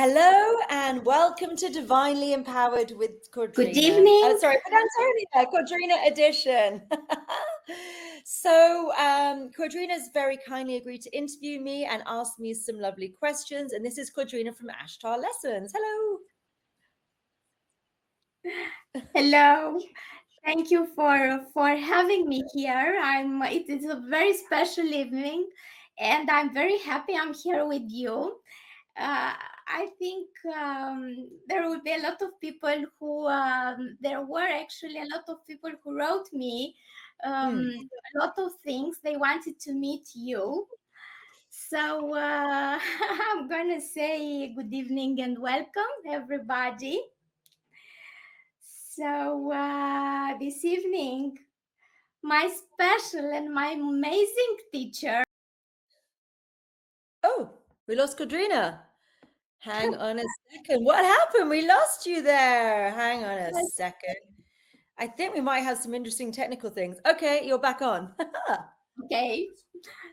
Hello and welcome to Divinely Empowered with Codrina. Good evening. Sorry, but Antonia, Codrina edition. So Codrina has very kindly agreed to interview me and ask me some lovely questions. And this is Codrina from Ashtar Lessons. Hello. Hello. Thank you for having me here. It is a very special evening, and I'm very happy I'm here with you. I think there will be a lot of people who there were actually a lot of people who wrote me a lot of things. They wanted to meet you. So I'm gonna say good evening and welcome everybody. So this evening, my special and my amazing teacher. Oh, we lost Codrina. Hang on a second. What happened? We lost you there. Hang on a second. I think we might have some interesting technical things. Okay, you're back on. Okay.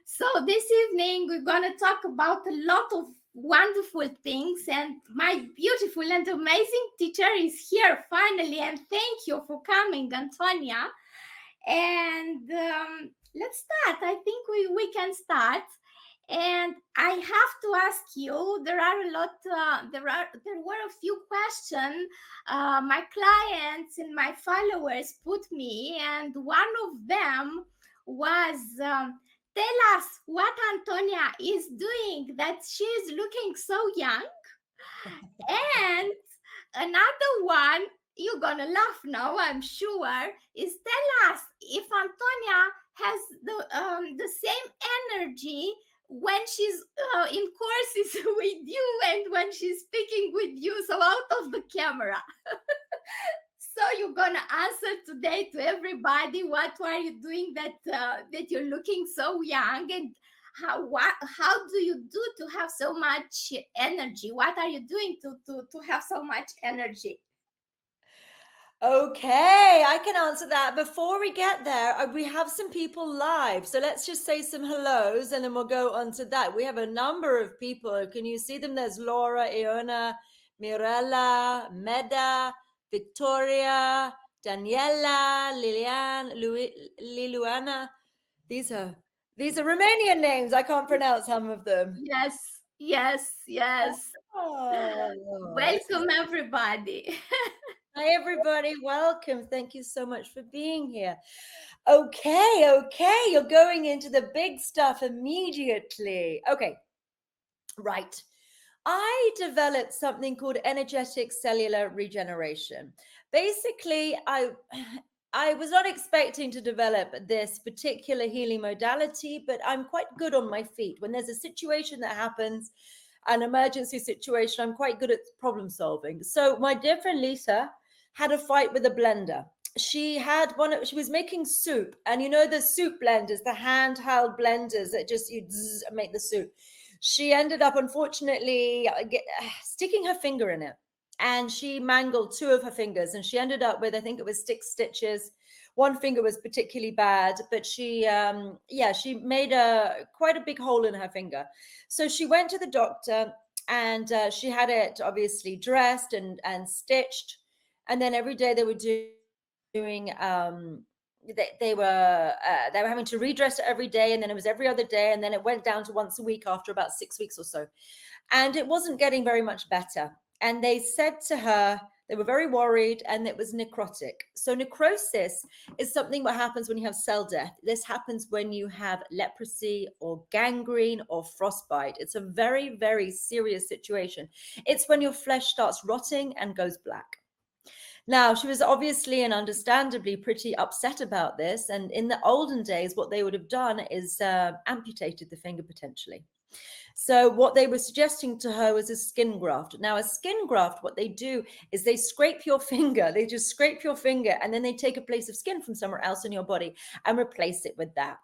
So this evening, we're going to talk about a lot of wonderful things, and my beautiful and amazing teacher is here finally, and thank you for coming, Antonia. And let's start. I think we can start. And I have to ask you, there are a lot, there were a few questions my clients and my followers put me, and one of them was, tell us what Antonia is doing that she is looking so young. And another one, you're gonna laugh now, I'm sure, is tell us if Antonia has the same energy when she's in courses with you and when she's speaking with you, so out of the camera. So you're gonna answer today to everybody, what are you doing that you're looking so young, and how do you do to have so much energy? What are you doing to have so much energy? Okay, I can answer that. Before we get there, we have some people live. So let's just say some hellos and then we'll go on to that. We have a number of people. Can you see them? There's Laura, Iona, Mirella, Meda, Victoria, Daniela, Lilian, Liluana. These are Romanian names. I can't pronounce some of them. Yes. Oh, welcome everybody. Hi, everybody. Welcome. Thank you so much for being here. Okay. You're going into the big stuff immediately. Okay. Right. I developed something called Energetic Cellular Regeneration. Basically, I was not expecting to develop this particular healing modality, but I'm quite good on my feet. When there's a situation that happens, an emergency situation, I'm quite good at problem solving. So my dear friend Lisa had a fight with a blender. She was making soup, and you know the soup blenders, the handheld blenders that just make the soup. She ended up, unfortunately, sticking her finger in it, and she mangled two of her fingers, and she ended up with, I think it was 6 stitches. One finger was particularly bad, but she made quite a big hole in her finger. So she went to the doctor, and she had it obviously dressed and stitched. And then every day they were doing they were having to redress it every day, and then it was every other day, and then it went down to once a week after about 6 weeks or so, and it wasn't getting very much better. And they said to her, they were very worried, and it was necrotic. So necrosis is something that happens when you have cell death. This happens when you have leprosy or gangrene or frostbite. It's a very, very serious situation. It's when your flesh starts rotting and goes black. Now, she was obviously and understandably pretty upset about this. And in the olden days, what they would have done is amputated the finger potentially. So what they were suggesting to her was a skin graft. Now, a skin graft, what they do is they scrape your finger. They just scrape your finger, and then they take a place of skin from somewhere else in your body and replace it with that.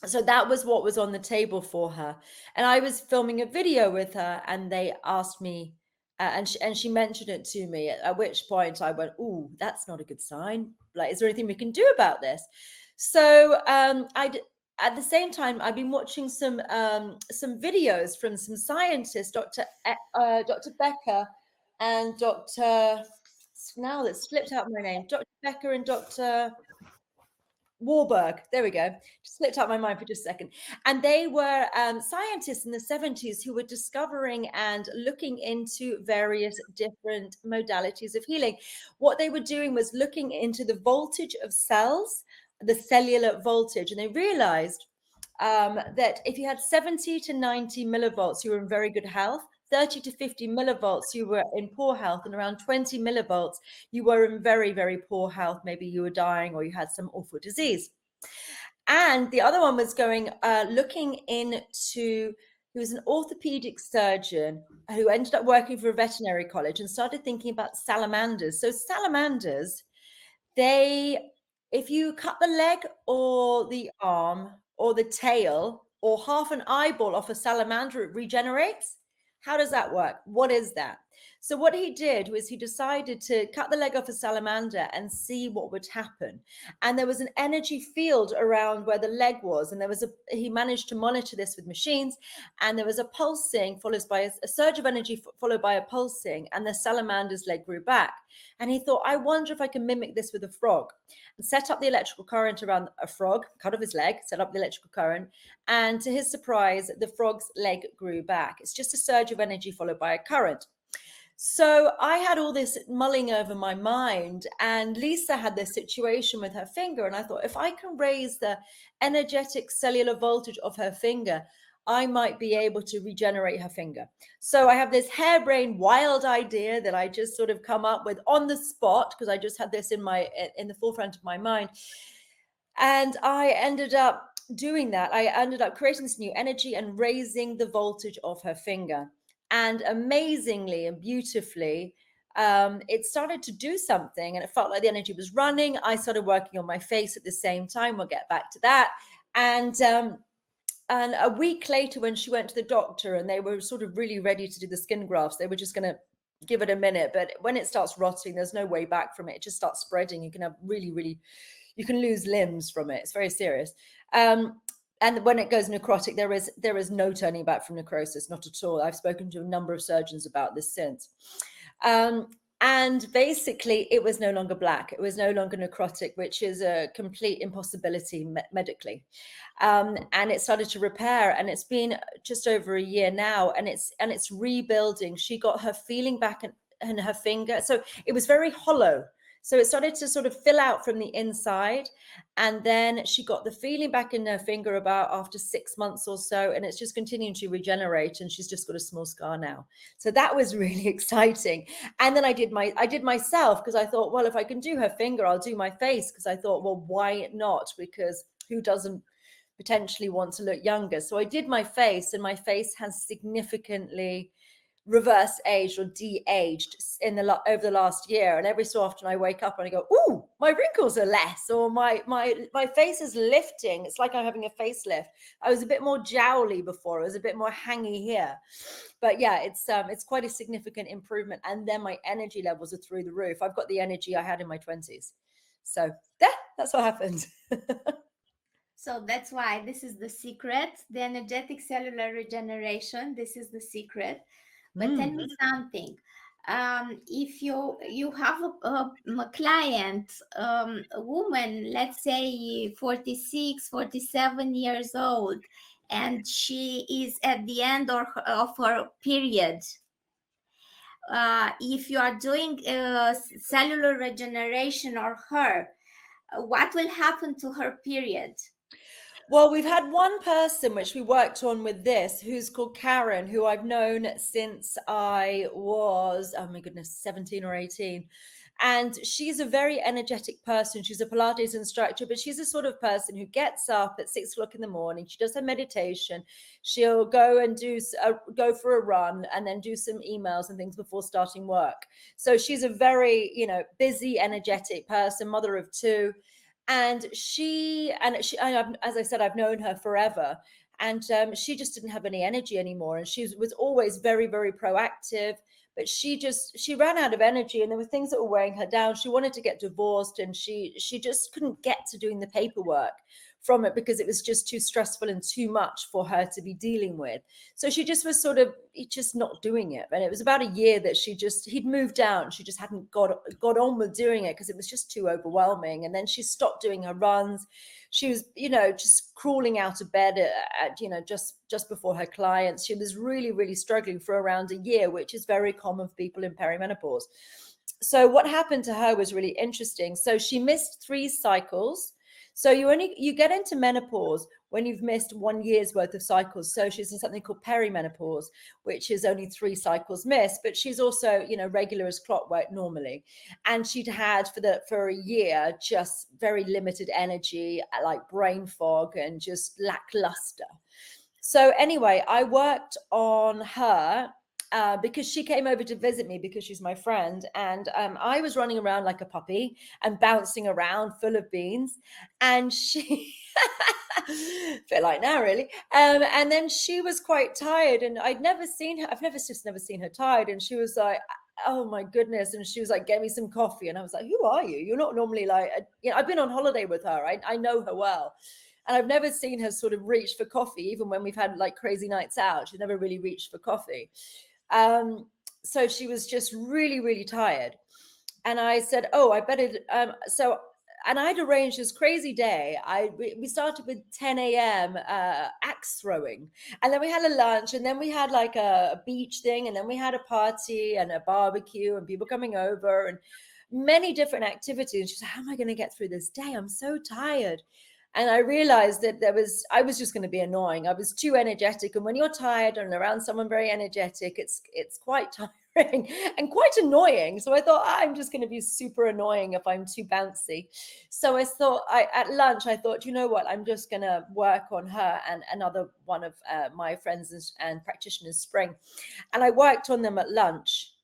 So that was what was on the table for her. And I was filming a video with her, and they asked me, and she mentioned it to me, at which point I went, "Ooh, that's not a good sign. Like, is there anything we can do about this?" So at the same time, I've been watching some videos from some scientists, Dr. Becker and Dr. Now that slipped out my name, Dr. Becker and Dr. Warburg. There we go. Just slipped out my mind for just a second. And they were scientists in the 70s who were discovering and looking into various different modalities of healing. What they were doing was looking into the voltage of cells, the cellular voltage, and they realized that if you had 70 to 90 millivolts, you were in very good health. 30 to 50 millivolts, you were in poor health, and around 20 millivolts, you were in very, very poor health. Maybe you were dying or you had some awful disease. And the other one was looking into, he was an orthopedic surgeon who ended up working for a veterinary college and started thinking about salamanders. So salamanders, if you cut the leg or the arm or the tail or half an eyeball off a salamander, it regenerates. How does that work? What is that? So what he did was he decided to cut the leg off a salamander and see what would happen. And there was an energy field around where the leg was. And he managed to monitor this with machines. And there was a pulsing followed by a surge of energy followed by a pulsing. And the salamander's leg grew back. And he thought, I wonder if I can mimic this with a frog. And set up the electrical current around a frog, cut off his leg, set up the electrical current. And to his surprise, the frog's leg grew back. It's just a surge of energy followed by a current. So I had all this mulling over my mind, and Lisa had this situation with her finger. And I thought, if I can raise the energetic cellular voltage of her finger, I might be able to regenerate her finger. So I have this harebrained, wild idea that I just sort of come up with on the spot, because I just had this in the forefront of my mind. And I ended up doing that. I ended up creating this new energy and raising the voltage of her finger. And amazingly and beautifully, it started to do something, and it felt like the energy was running. I started working on my face at the same time. We'll get back to that. And a week later, when she went to the doctor and they were sort of really ready to do the skin grafts, they were just going to give it a minute. But when it starts rotting, there's no way back from it. It just starts spreading. You can have you can lose limbs from it. It's very serious. And when it goes necrotic, there is no turning back from necrosis, not at all. I've spoken to a number of surgeons about this since. And basically, it was no longer black. It was no longer necrotic, which is a complete impossibility medically. And it started to repair, and it's been just over a year now, and it's rebuilding. She got her feeling back in her finger. So it was very hollow. So it started to sort of fill out from the inside, and then she got the feeling back in her finger about after 6 months or so, and it's just continuing to regenerate, and she's just got a small scar now. So that was really exciting. And then I did myself, because I thought, well, if I can do her finger, I'll do my face, because I thought, well, why not? Because who doesn't potentially want to look younger? So I did my face, and my face has significantly reverse aged or de-aged over the last year. And every so often I wake up and I go, ooh, my wrinkles are less, or my face is lifting. It's like I'm having a facelift. I was a bit more jowly before. I was a bit more hangy here. But yeah, it's quite a significant improvement. And then my energy levels are through the roof. I've got the energy I had in my 20s. So that's what happened. So that's why this is the secret, the energetic cellular regeneration. This is the secret. But tell me something. If you have a client, a woman, let's say 46, 47 years old, and she is at the end of her period, if you are doing cellular regeneration on her, what will happen to her period? Well, we've had one person which we worked on with this, who's called Karen, who I've known since I was, oh my goodness, 17 or 18. And she's a very energetic person. She's a Pilates instructor, but she's the sort of person who gets up at 6 o'clock in the morning. She does her meditation. She'll go and go for a run and then do some emails and things before starting work. So she's a very, busy, energetic person, mother of 2. And she, as I said, I've known her forever, and she just didn't have any energy anymore. And she was always very, very proactive, but she ran out of energy, and there were things that were weighing her down. She wanted to get divorced, and she just couldn't get to doing the paperwork from it because it was just too stressful and too much for her to be dealing with. So she just was sort of just not doing it. And it was about a year that he'd moved down. She just hadn't got on with doing it because it was just too overwhelming. And then she stopped doing her runs. She was, just crawling out of bed at just before her clients. She was really, really struggling for around a year, which is very common for people in perimenopause. So what happened to her was really interesting. So she missed 3 cycles. So you get into menopause when you've missed 1 year's worth of cycles. So she's in something called perimenopause, which is only 3 cycles missed, but she's also, regular as clockwork normally. And she'd had for a year just very limited energy, like brain fog and just lackluster. So anyway, I worked on her because she came over to visit me because she's my friend. And I was running around like a puppy and bouncing around full of beans. And she, a bit like now, really. And then she was quite tired and I've never seen her tired. And she was like, oh my goodness. And she was like, get me some coffee. And I was like, who are you? You're not normally like, I've been on holiday with her. I know her well. And I've never seen her sort of reach for coffee, even when we've had like crazy nights out. She's never really reached for coffee. So she was just really, really tired. And I said, oh, I better. And I'd arranged this crazy day. We started with 10 a.m. Axe throwing. And then we had a lunch. And then we had like a beach thing. And then we had a party and a barbecue and people coming over and many different activities. And she said, how am I going to get through this day? I'm so tired. And I realized that I was just going to be annoying. I was too energetic. And when you're tired and around someone very energetic, it's quite tiring and quite annoying. So I thought, I'm just going to be super annoying if I'm too bouncy. So I thought, at lunch, I thought, you know what, I'm just going to work on her and another one of my friends and practitioners, Spring. And I worked on them at lunch.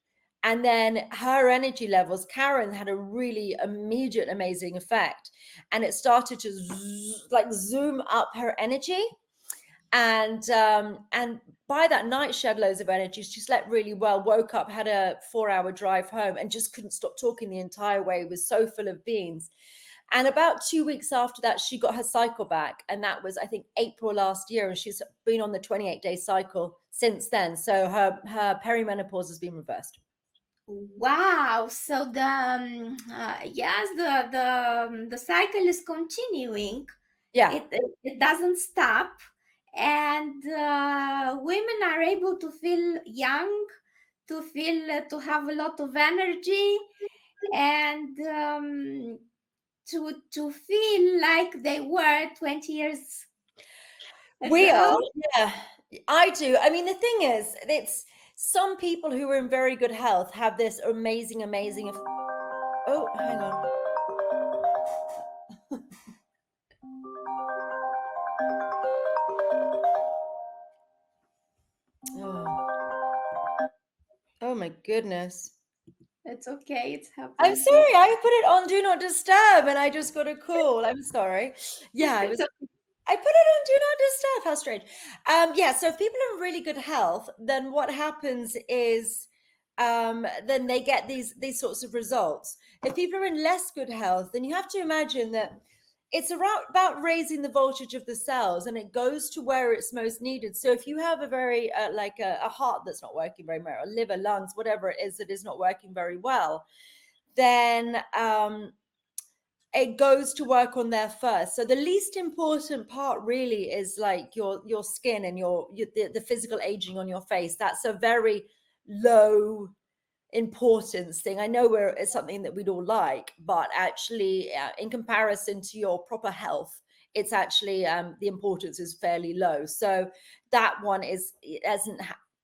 And then her energy levels, Karen, had a really immediate, amazing effect. And it started to zoom up her energy. And by that night, she had loads of energy. She slept really well, woke up, had a 4-hour drive home and just couldn't stop talking the entire way, was so full of beans. And about 2 weeks after that, she got her cycle back. And that was, I think, April last year. And she's been on the 28-day cycle since then. So her perimenopause has been reversed. Wow! So the cycle is continuing. Yeah, it doesn't stop, and women are able to feel young, to have a lot of energy, and to feel like they were 20 years we ago. are. Yeah, I do. I mean, the thing is, it's some people who are in very good health have this amazing. Oh, hang on. Oh my goodness. It's okay. It's happening. I'm sorry. I put it on Do Not Disturb and I just got a call. I'm sorry. Yeah, I put it on Do Not Disturb. How strange. Yeah, so if people are in really good health, then what happens is then they get these sorts of results. If people are in less good health, then you have to imagine that it's about raising the voltage of the cells, and it goes to where it's most needed. So if you have a very a heart that's not working very well, or liver, lungs, whatever it is that is not working very well, then it goes to work on there first. So the least important part really is like your skin and the physical aging on your face. That's a very low importance thing. I know it's something that we'd all like, but actually in comparison to your proper health, it's actually the importance is fairly low. So that one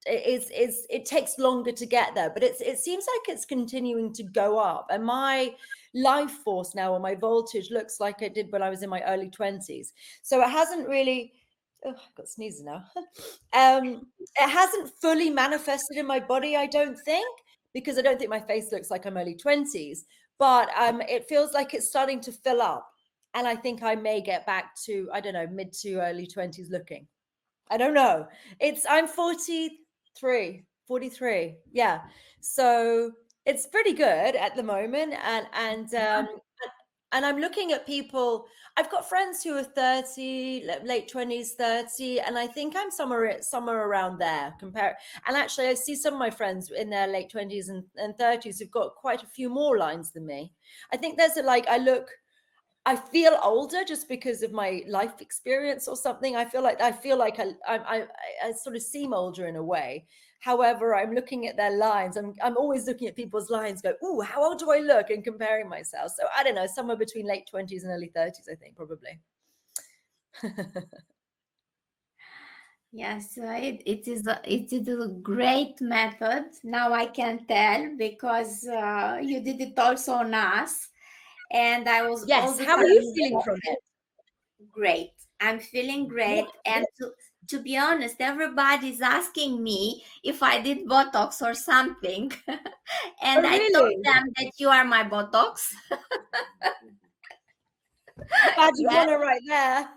it takes longer to get there, but it seems like it's continuing to go up. And my life force now, or my voltage, looks like it did when I was in my early 20s. So it hasn't really I've got sneezes now. It hasn't fully manifested in my body, I don't think, because I don't think my face looks like I'm early 20s, but it feels like it's starting to fill up. And I think I may get back to, I don't know, mid to early 20s looking. I don't know. I'm 43. Yeah. So it's pretty good at the moment. And And I'm looking at people, I've got friends who are 30, late 20s, 30, and I think I'm somewhere around there. And actually, I see some of my friends in their late 20s and 30s who've got quite a few more lines than me. I think there's I feel older just because of my life experience or something. I feel like I sort of seem older in a way. However, I'm looking at their lines. I'm always looking at people's lines, go, "Ooh, how old do I look?" and comparing myself. So I don't know, somewhere between late 20s and early 30s, I think, probably. Yes, it is a great method. Now I can tell because you did it also on us, and I was all Yes. the How are you time feeling from it? great. I'm feeling great, and to be honest, everybody's asking me if I did Botox or something, and Oh, I told really? them that you are my Botox. Badge of Yes, honor right there.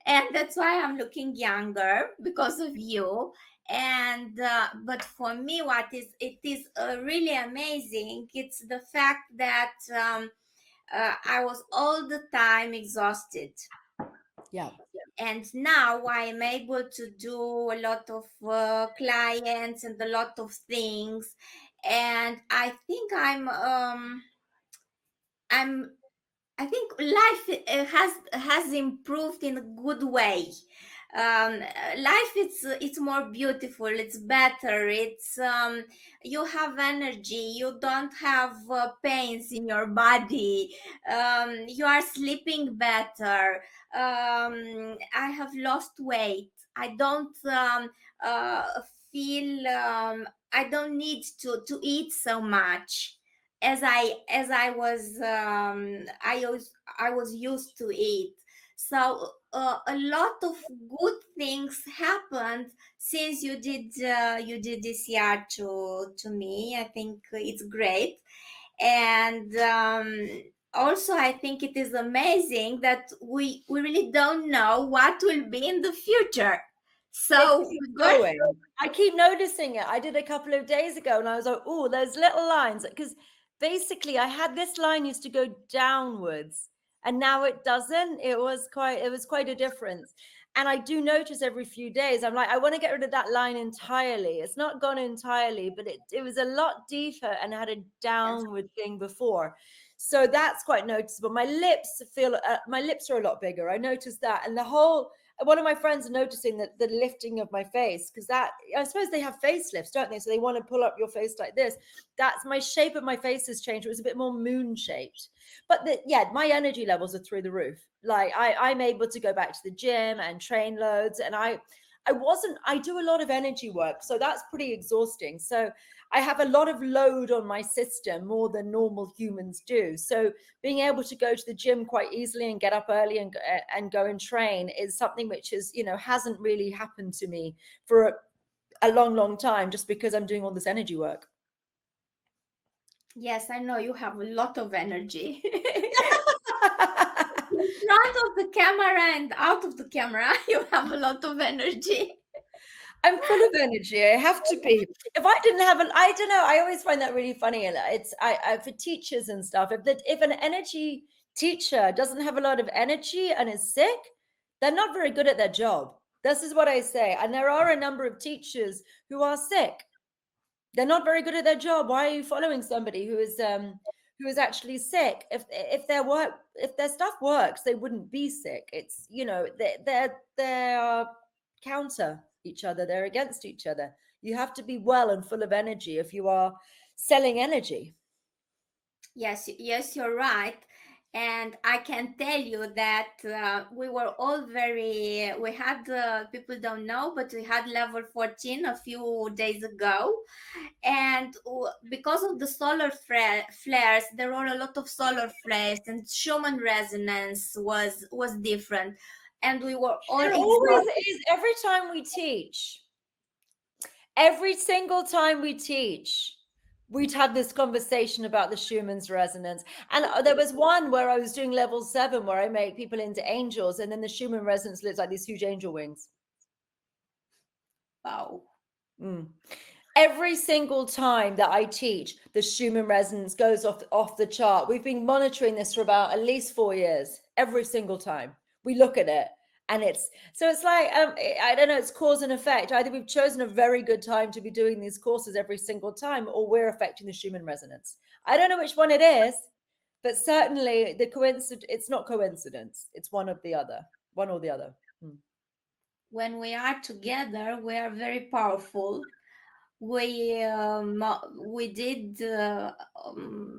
and that's why I'm looking younger because of you. And but for me, it is really amazing. It's the fact that I was all the time exhausted. Yeah. And now I'm able to do a lot of clients and a lot of things, and I think I'm I think life has improved in a good way. Life it's more beautiful. It's better. You have energy. You don't have pains in your body. You are sleeping better. I have lost weight. I don't uh, feel. I don't need to eat so much as I was used to it. So a lot of good things happened since you did this year to me. I think it's great. And also I think it is amazing that we really don't know what will be in the future. So It keeps we're going. going. I keep noticing it. I did a couple of days ago and I was like, oh, those little lines. Because basically I had this line used to go downwards and now it doesn't. It was quite a difference. And I do notice every few days, I'm like, I want to get rid of that line entirely. It's not gone entirely, but it was a lot deeper and had a downward thing before. So that's quite noticeable. My lips are a lot bigger. I noticed that. And one of my friends are noticing that the lifting of my face, because that, I suppose they have facelifts, don't they? So they want to pull up your face like this. That's my shape of my face has changed. It was a bit more moon shaped, but my energy levels are through the roof. Like I'm able to go back to the gym and train loads. And I do a lot of energy work. So that's pretty exhausting. So I have a lot of load on my system, more than normal humans do. So being able to go to the gym quite easily and get up early and go and train is something which hasn't really happened to me for a long time, just because I'm doing all this energy work. Yes, I know you have a lot of energy. In front of the camera and out of the camera, you have a lot of energy. I'm full of energy. I have to be. If I didn't have I don't know. I always find that really funny. It's for teachers and stuff. If an energy teacher doesn't have a lot of energy and is sick, they're not very good at their job. This is what I say. And there are a number of teachers who are sick. They're not very good at their job. Why are you following somebody who is actually sick? If their stuff works, they wouldn't be sick. It's they're counter each other. They're against each other. You have to be well and full of energy if you are selling energy. Yes, you're right. And I can tell you that we were all we had, people don't know, but we had level 14 a few days ago. And because of the solar flares, there were a lot of solar flares, and Schumann resonance was different. And we were all There always is every time we teach. Every single time we teach, we'd had this conversation about the Schumann's resonance. And there was one where I was doing level 7 where I make people into angels, and then the Schumann resonance looks like these huge angel wings. Wow. Every single time that I teach, the Schumann resonance goes off the chart. We've been monitoring this for about at least 4 years. Every single time we look at it, and it's like I don't know, it's cause and effect. Either we've chosen a very good time to be doing these courses every single time, or we're affecting the Schumann resonance. I don't know which one it is, but certainly the coincidence. It's not coincidence. It's one or the other. When we are together, we are very powerful. We did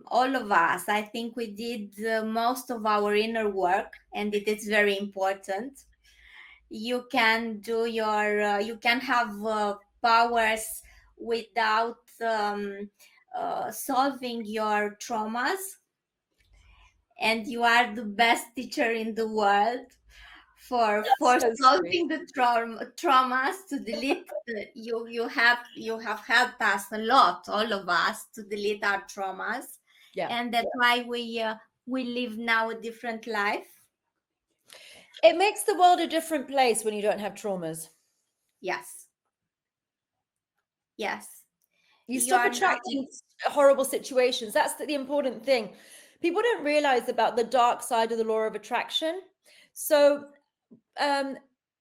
all of us. I think we did most of our inner work, and it is very important. You can do your you can have powers without solving your traumas, and you are the best teacher in the world for So solving sweet. the traumas, to delete you have helped us a lot, all of us, to delete our traumas. Yeah. And that's why we live now a different life. It makes the world a different place when you don't have traumas. Yes. Yes. You You stop are not. attracting horrible situations. That's the important thing. People don't realize about the dark side of the law of attraction. So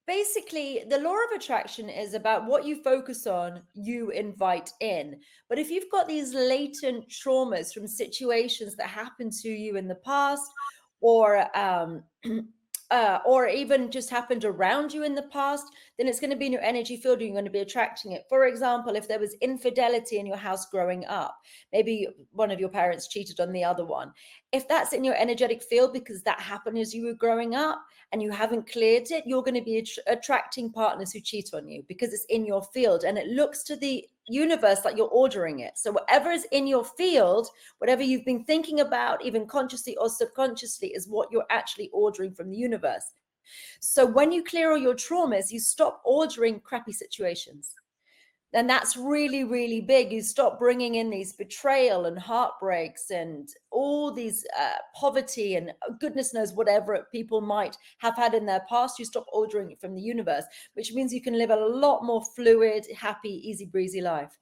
basically, the law of attraction is about what you focus on, you invite in. But if you've got these latent traumas from situations that happened to you in the past, or even just happened around you in the past, then it's going to be in your energy field and you're going to be attracting it. For example, if there was infidelity in your house growing up, maybe one of your parents cheated on the other one. If that's in your energetic field because that happened as you were growing up and you haven't cleared it, you're going to be attracting partners who cheat on you because it's in your field, and it looks to the universe like you're ordering it. So whatever is in your field, whatever you've been thinking about, even consciously or subconsciously, is what you're actually ordering from the universe. So when you clear all your traumas, you stop ordering crappy situations. And that's really, really big. You stop bringing in these betrayal and heartbreaks and all these poverty and goodness knows whatever people might have had in their past. You stop ordering it from the universe, which means you can live a lot more fluid, happy, easy breezy life.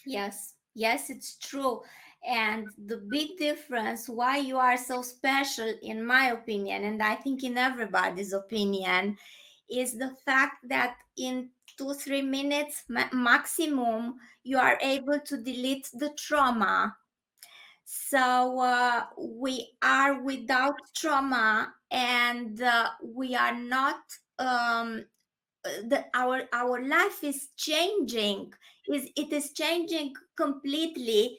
Yes, yes, it's true. And the big difference why you are so special, in my opinion, and I think in everybody's opinion, is the fact that in 2-3 minutes maximum, you are able to delete the trauma. So we are without trauma, and we are not our life is changing. It is changing completely,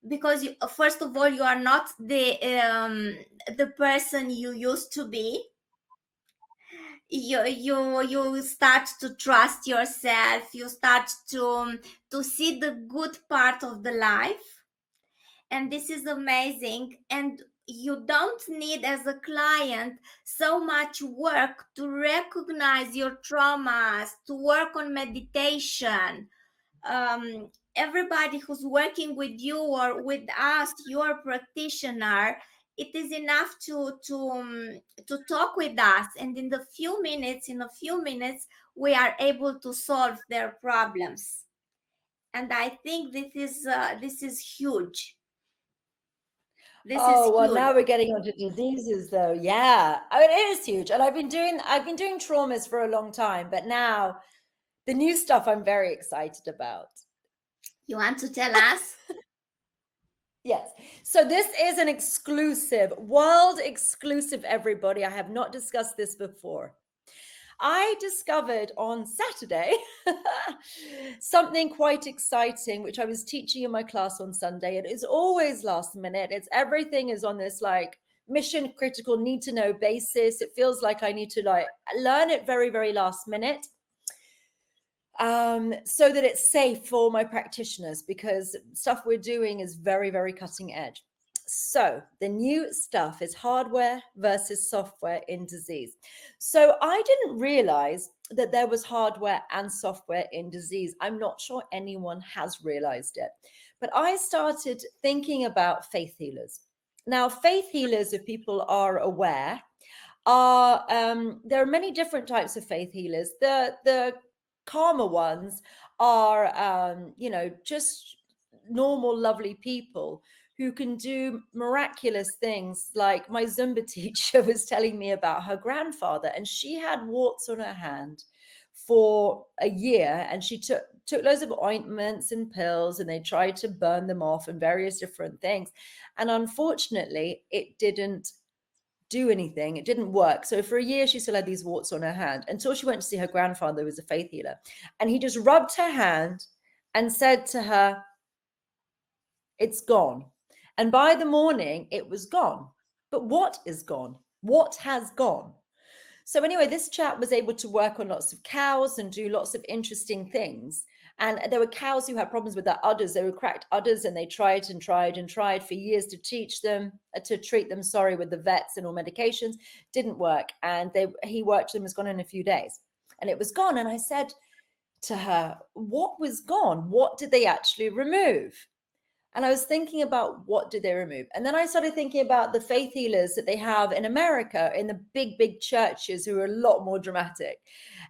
because first of all, you are not the person you used to be. You start to trust yourself. You start to see the good part of the life, and this is amazing. And you don't need, as a client, so much work to recognize your traumas, to work on meditation. Everybody who's working with you or with us, your practitioner, it is enough to talk with us, and in a few minutes we are able to solve their problems. And I think this is huge. Well, now we're getting onto diseases, though. Yeah, I mean, it is huge, and I've been doing traumas for a long time, but now the new stuff I'm very excited about. You want to tell us? Yes. So this is an exclusive, world exclusive, everybody. I have not discussed this before. I discovered on Saturday something quite exciting, which I was teaching in my class on Sunday. It is always last minute. Everything is on this like mission critical, need to know basis. It feels like I need to like learn it very, very last minute. So that it's safe for my practitioners, because stuff we're doing is very, very cutting edge. So the new stuff is hardware versus software in disease. So I didn't realize that there was hardware and software in disease. I'm not sure anyone has realized it, but I started thinking about faith healers. Now, faith healers, if people are aware, are there are many different types of faith healers. The calmer ones are, just normal, lovely people who can do miraculous things. Like my Zumba teacher was telling me about her grandfather, and she had warts on her hand for a year, and she took loads of ointments and pills, and they tried to burn them off and various different things. And unfortunately, it didn't do anything. It didn't work. So for a year, she still had these warts on her hand until she went to see her grandfather, who was a faith healer. And he just rubbed her hand and said to her, "It's gone." And by the morning, it was gone. But what is gone? What has gone? So anyway, this chap was able to work on lots of cows and do lots of interesting things. And there were cows who had problems with their udders. They were cracked udders, and they tried and tried and tried for years to treat them, with the vets and all medications. Didn't work. And he worked them, was gone in a few days. And it was gone. And I said to her, what was gone? What did they actually remove? And I was thinking about, what did they remove? And then I started thinking about the faith healers that they have in America, in the big, big churches, who are a lot more dramatic.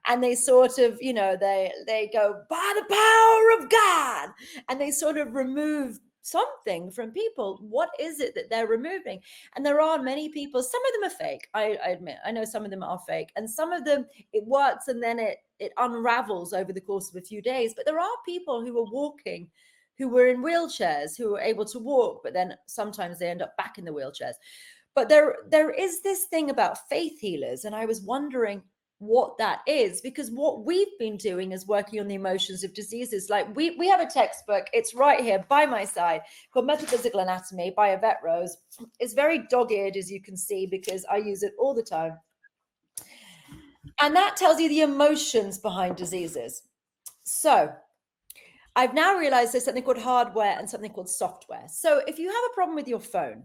And they sort of, they go, by the power of God. And they sort of remove something from people. What is it that they're removing? And there are many people, some of them are fake. I admit, I know some of them are fake. And some of them, it works and then it unravels over the course of a few days. But there are people who are walking, who were in wheelchairs, who were able to walk, but then sometimes they end up back in the wheelchairs. But there is this thing about faith healers, and I was wondering what that is, because what we've been doing is working on the emotions of diseases. Like we have a textbook, it's right here by my side, called Metaphysical Anatomy by Yvette Rose. It's very dog-eared, as you can see, because I use it all the time. And that tells you the emotions behind diseases. So I've now realized there's something called hardware and something called software. So if you have a problem with your phone,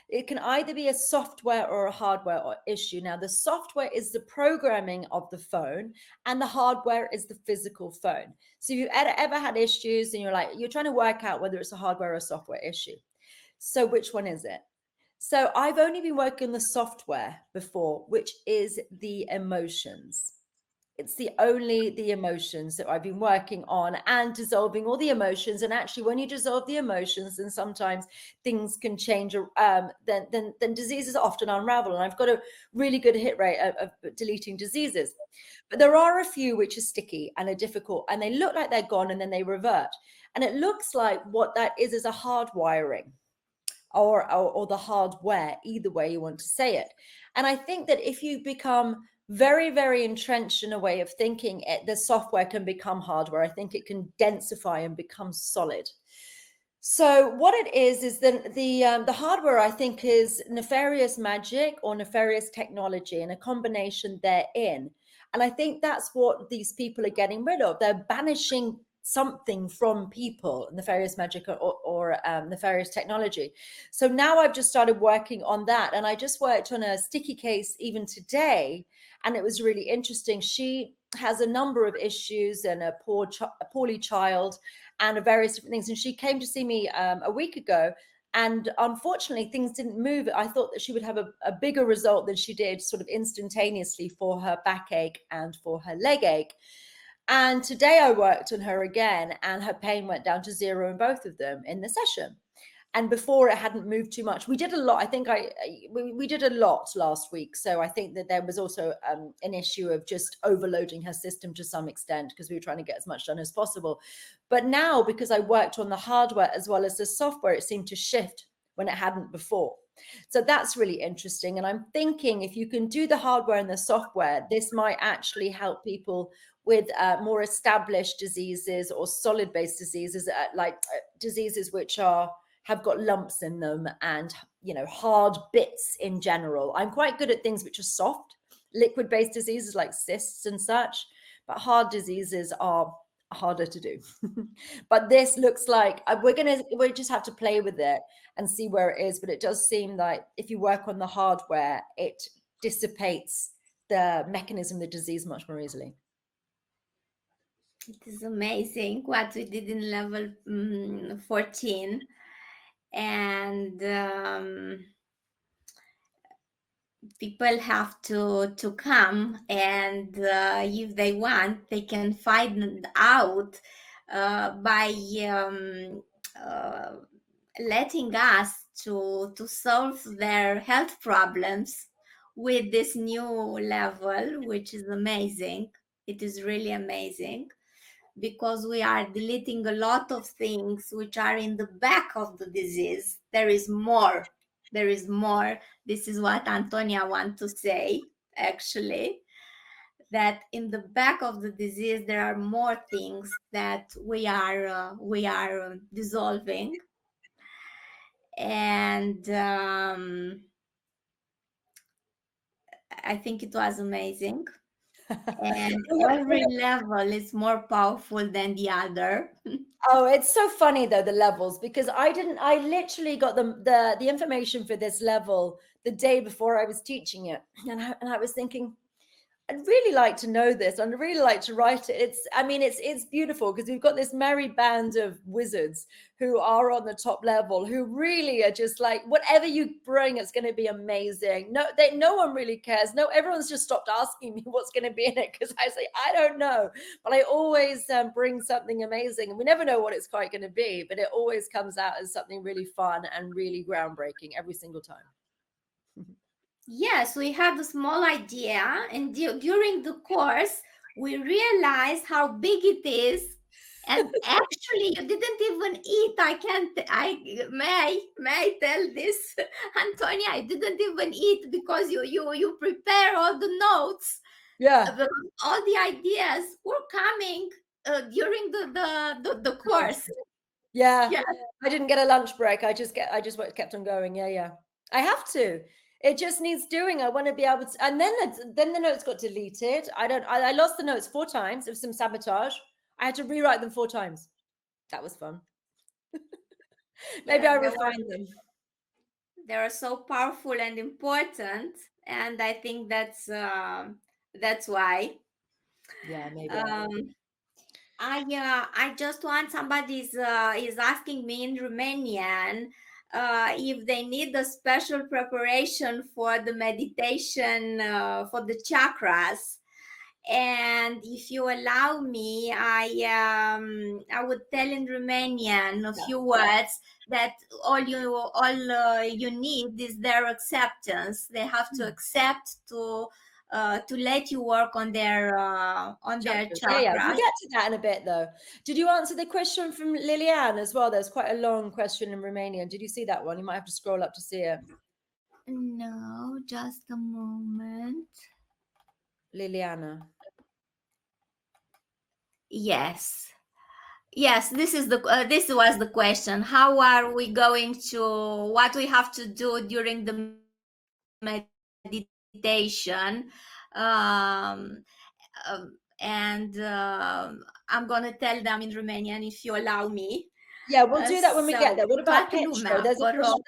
it can either be a software or a hardware issue. Now, the software is the programming of the phone, and the hardware is the physical phone. So if you've ever had issues and you're trying to work out whether it's a hardware or a software issue. So which one is it? So I've only been working on the software before, which is the emotions. It's the emotions that I've been working on, and dissolving all the emotions. And actually, when you dissolve the emotions, then sometimes things can change. Then diseases often unravel. And I've got a really good hit rate of deleting diseases. But there are a few which are sticky and are difficult, and they look like they're gone and then they revert. And it looks like what that is a hardwiring, or the hardware, either way you want to say it. And I think that if you become very, very entrenched in a way of thinking, the software can become hardware. I think it can densify and become solid. So what it is that the hardware, I think, is nefarious magic or nefarious technology, and a combination therein. And I think that's what these people are getting rid of. They're banishing something from people, nefarious magic or nefarious technology. So now I've just started working on that, and I just worked on a sticky case even today, and it was really interesting. She has a number of issues and a poorly child and various different things, and she came to see me a week ago, and unfortunately things didn't move. I thought that she would have a bigger result than she did, sort of instantaneously, for her backache and for her leg ache. And today I worked on her again, and her pain went down to 0 in both of them in the session. And before, it hadn't moved too much. We did a lot. I think we did a lot last week. So I think that there was also an issue of just overloading her system to some extent, because we were trying to get as much done as possible. But now, because I worked on the hardware as well as the software, it seemed to shift when it hadn't before. So that's really interesting. And I'm thinking, if you can do the hardware and the software, this might actually help people with more established diseases or solid-based diseases, diseases which have got lumps in them, and hard bits in general. I'm quite good at things which are soft, liquid-based diseases like cysts and such, but hard diseases are harder to do. But this looks like we just have to play with it and see where it is. But it does seem like if you work on the hardware, it dissipates the mechanism of the disease much more easily. It is amazing what we did in level 14. And people have to come, and if they want, they can find out by uh, letting us to solve their health problems with this new level, which is amazing. It is really amazing, because we are deleting a lot of things which are in the back of the disease. There is more. There is more. This is what Antonia wants to say, actually, that in the back of the disease there are more things that we are dissolving. And I think it was amazing. And every level is more powerful than the other. Oh, it's so funny though, the levels, because I literally got the information for this level the day before I was teaching it. And I was thinking, I'd really like to know this. I'd really like to write it. It's beautiful because we've got this merry band of wizards who are on the top level, who really are just like, whatever you bring, it's going to be amazing. No one really cares. No, everyone's just stopped asking me what's going to be in it, because I say, I don't know. But I always bring something amazing, and we never know what it's quite going to be, but it always comes out as something really fun and really groundbreaking every single time. Yes, we had a small idea, and during the course, we realized how big it is. And actually, you didn't even eat. I can't. I may tell this, Antonia. I didn't even eat because you prepare all the notes. Yeah. All the ideas were coming during the course. Yeah, Yeah. I didn't get a lunch break. I just kept on going. Yeah. I have to. It just needs doing. I want to be able to. And then the notes got deleted. I lost the notes 4 times. It was some sabotage. I had to rewrite them 4 times. That was fun. Maybe Yeah, I refined them. they are so powerful and important, and I think that's why. Yeah, maybe I will. um I just want, somebody is asking me in Romanian if they need a special preparation for the meditation for the chakras. And if you allow me, I would tell in Romanian a few words, that all you need is their acceptance. They have to accept to let you work on their Chakras. Yeah. We'll chakras. get to that in a bit, though. Did you answer the question from Liliane as well? There's quite a long question in Romanian. Did you see that one? You might have to scroll up to see it. No, just a moment. Liliana. Yes. Yes, this was the question. How are we going to, what we have to do during the meditation? And I'm going to tell them in Romanian, if you allow me. Yeah, we'll do that when we get So, there. What about toată Petro? lumea, vă rog.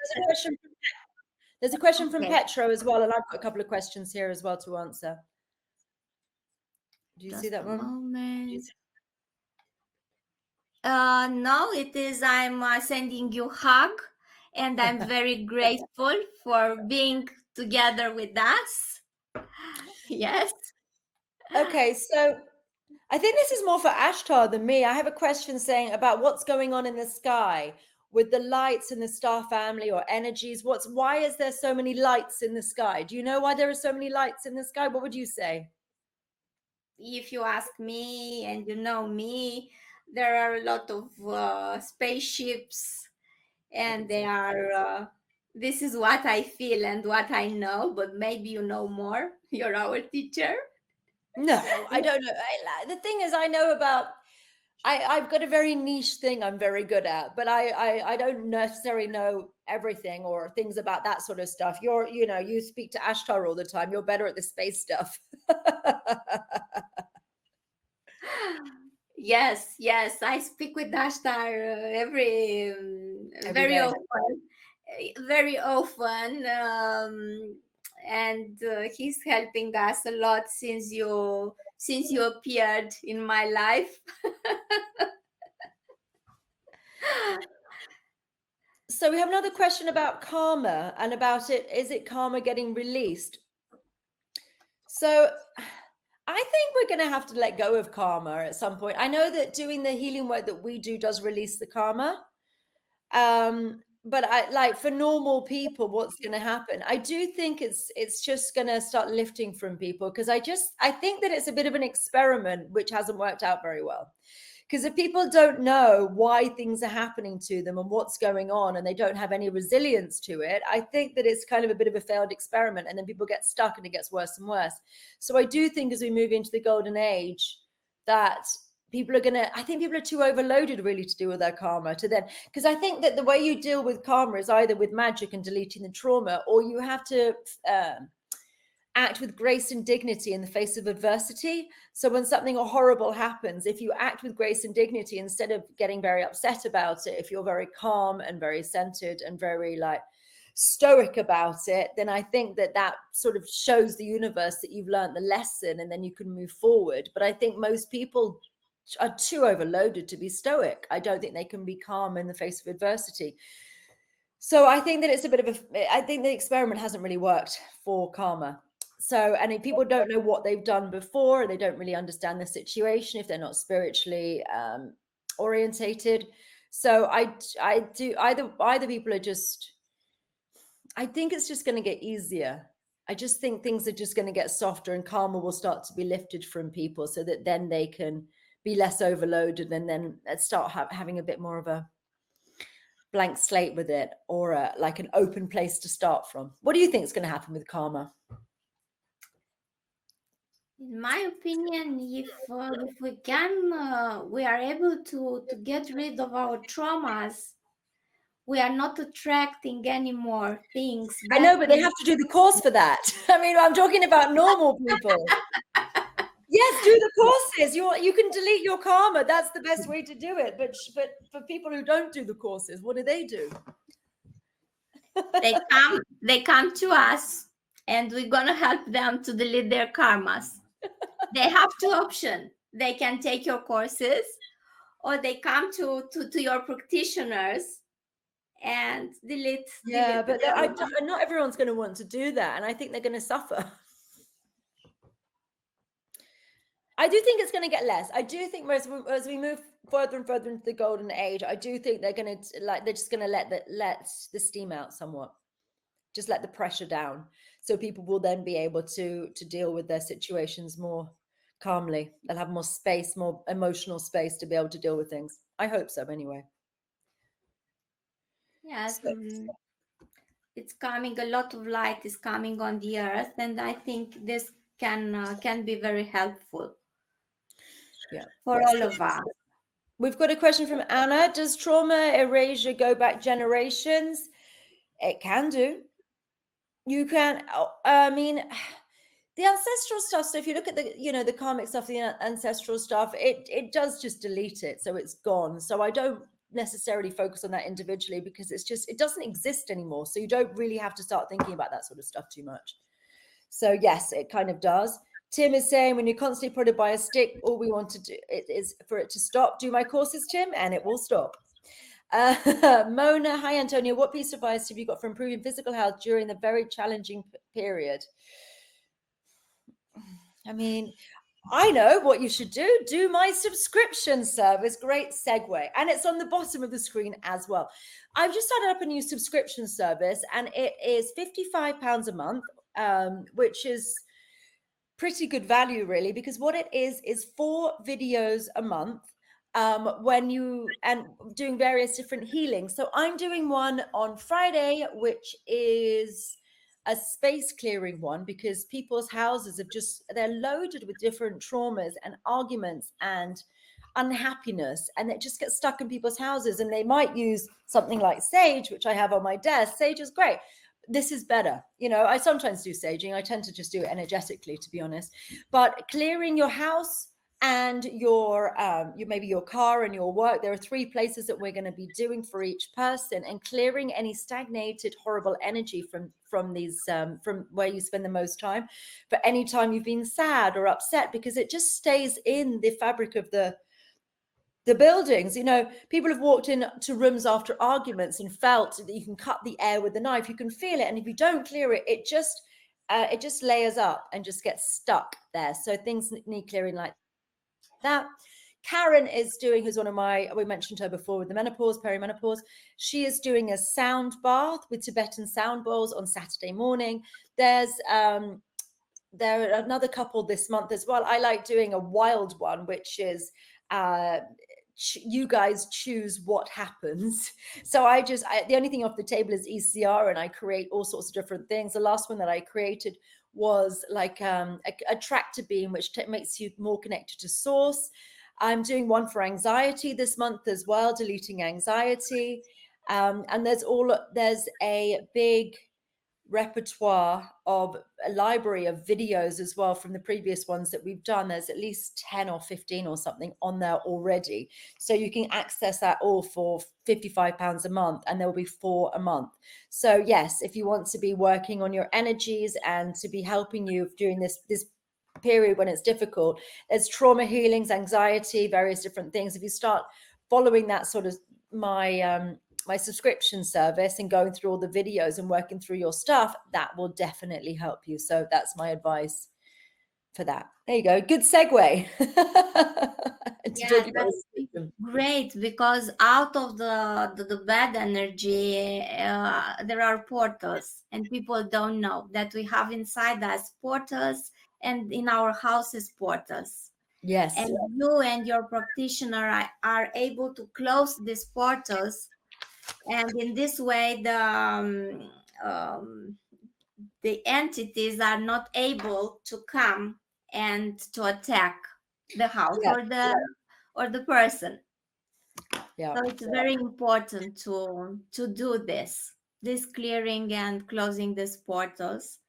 There's a question from Okay. Petro as well, and I've got a couple of questions here as well to answer. Do you see that one? Moment. No, it is, I'm sending you hug, and I'm very grateful for being together with us. Yes. Okay, so I think this is more for Ashtar than me. I have a question saying about what's going on in the sky with the lights in the star family or energies. Why is there so many lights in the sky? Do you know why there are so many lights in the sky? What would you say? If you ask me, and you know me, there are a lot of spaceships, and they are. This is what I feel and what I know, but maybe you know more. You're our teacher. No, I don't know. The thing is, I know about. I've got a very niche thing I'm very good at, but I don't necessarily know everything or things about that sort of stuff. You speak to Ashtar all the time. You're better at the space stuff. Yes, I speak with Ashtar Every very day. often, very often, and he's helping us a lot since you appeared in my life. So we have another question about karma and about it. Is it karma getting released? So I think we're going to have to let go of karma at some point. I know that doing the healing work that we do does release the karma. But I like for normal people, what's going to happen? I do think it's just going to start lifting from people, because I think that it's a bit of an experiment which hasn't worked out very well. Because if people don't know why things are happening to them and what's going on, and they don't have any resilience to it, I think that it's kind of a bit of a failed experiment, and then people get stuck and it gets worse and worse. So I do think as we move into the golden age that I think people are too overloaded really to deal with their karma to then, because I think that the way you deal with karma is either with magic and deleting the trauma, or you have to act with grace and dignity in the face of adversity. So when something horrible happens, if you act with grace and dignity, instead of getting very upset about it, if you're very calm and very centered and very stoic about it, then I think that sort of shows the universe that you've learned the lesson, and then you can move forward. But I think most people are too overloaded to be stoic. I don't think they can be calm in the face of adversity. So I think that it's a bit of I think the experiment hasn't really worked for karma. So, and if people don't know what they've done before, they don't really understand the situation if they're not spiritually orientated. So I do either people are just, I think it's just going to get easier. I just think things are just going to get softer, and karma will start to be lifted from people, so that then they can be less overloaded, and then start having a bit more of a blank slate with it, or like an open place to start from. What do you think is going to happen with karma? In my opinion, if we can, we are able to get rid of our traumas, we are not attracting any more things. I know, but they have to do the course for that. I mean, I'm talking about normal people. Yes, do the courses. You can delete your karma. That's the best way to do it. But for people who don't do the courses, what do? They come to us, and we're gonna help them to delete their karmas. They have two options. They can take your courses, or they come to your practitioners and delete. Yeah, but not everyone's going to want to do that, and I think they're going to suffer. I do think it's going to get less. I do think as we move further and further into the golden age, I do think they're going to they're just going to let the steam out somewhat, just let the pressure down, so people will then be able to deal with their situations more calmly. They'll have more space, more emotional space to be able to deal with things. I hope so, anyway. Yes, it's coming. A lot of light is coming on the earth, and I think this can be very helpful. Yeah, for all of us. We've got a question from Anna. Does trauma erasure go back generations? It can do. You can. I mean, the ancestral stuff. So if you look at the karmic stuff, the ancestral stuff, it does just delete it, so it's gone. So I don't necessarily focus on that individually, because it doesn't exist anymore. So you don't really have to start thinking about that sort of stuff too much. So yes, it kind of does. Tim is saying, when you're constantly prodded by a stick, all we want to do is for it to stop. Do my courses, Tim, and it will stop. Mona, hi, Antonia. What piece of advice have you got for improving physical health during the very challenging period? I mean, I know what you should do. Do my subscription service. Great segue. And it's on the bottom of the screen as well. I've just started up a new subscription service, and it is £55 a month, which is pretty good value, really, because what it is 4 videos a month and doing various different healings. So I'm doing one on Friday, which is a space clearing one, because people's houses they're loaded with different traumas and arguments and unhappiness, and it just gets stuck in people's houses. And they might use something like sage, which I have on my desk. Sage is great. This is better. I sometimes do saging. I tend to just do it energetically, to be honest. But clearing your house and your maybe your car and your work, there are 3 places that we're going to be doing for each person, and clearing any stagnated, horrible energy from these from where you spend the most time, for any time you've been sad or upset, because it just stays in the fabric of the buildings. People have walked into rooms after arguments and felt that you can cut the air with a knife. You can feel it, and if you don't clear it, it just it just layers up and just gets stuck there. So things need clearing like that. Karen is doing, who's one of my, we mentioned her before with the menopause, perimenopause. She is doing a sound bath with Tibetan sound bowls on Saturday morning. There are another couple this month as well. I like doing a wild one, which is you guys choose what happens. So the only thing off the table is ECR, and I create all sorts of different things. The last one that I created was like a tractor beam, which makes you more connected to source. I'm doing one for anxiety this month as well, deleting anxiety. And there's a big repertoire of a library of videos as well from the previous ones that we've done. There's at least 10 or 15 or something on there already. So you can access that all for £55 a month, and there will be 4 a month. So yes, if you want to be working on your energies and to be helping you during this period when it's difficult, there's trauma healings, anxiety, various different things. If you start following that sort of my subscription service and going through all the videos and working through your stuff, that will definitely help you. So that's my advice for that. There you go. Good segue. Yeah, that's great, because out of the bad energy, there are portals, and people don't know that we have inside us portals, and in our houses portals. Yes. And you and your practitioner are able to close these portals, and in this way the entities are not able to come and to attack the house or the person. Yeah. So it's very important to do this clearing and closing these portals.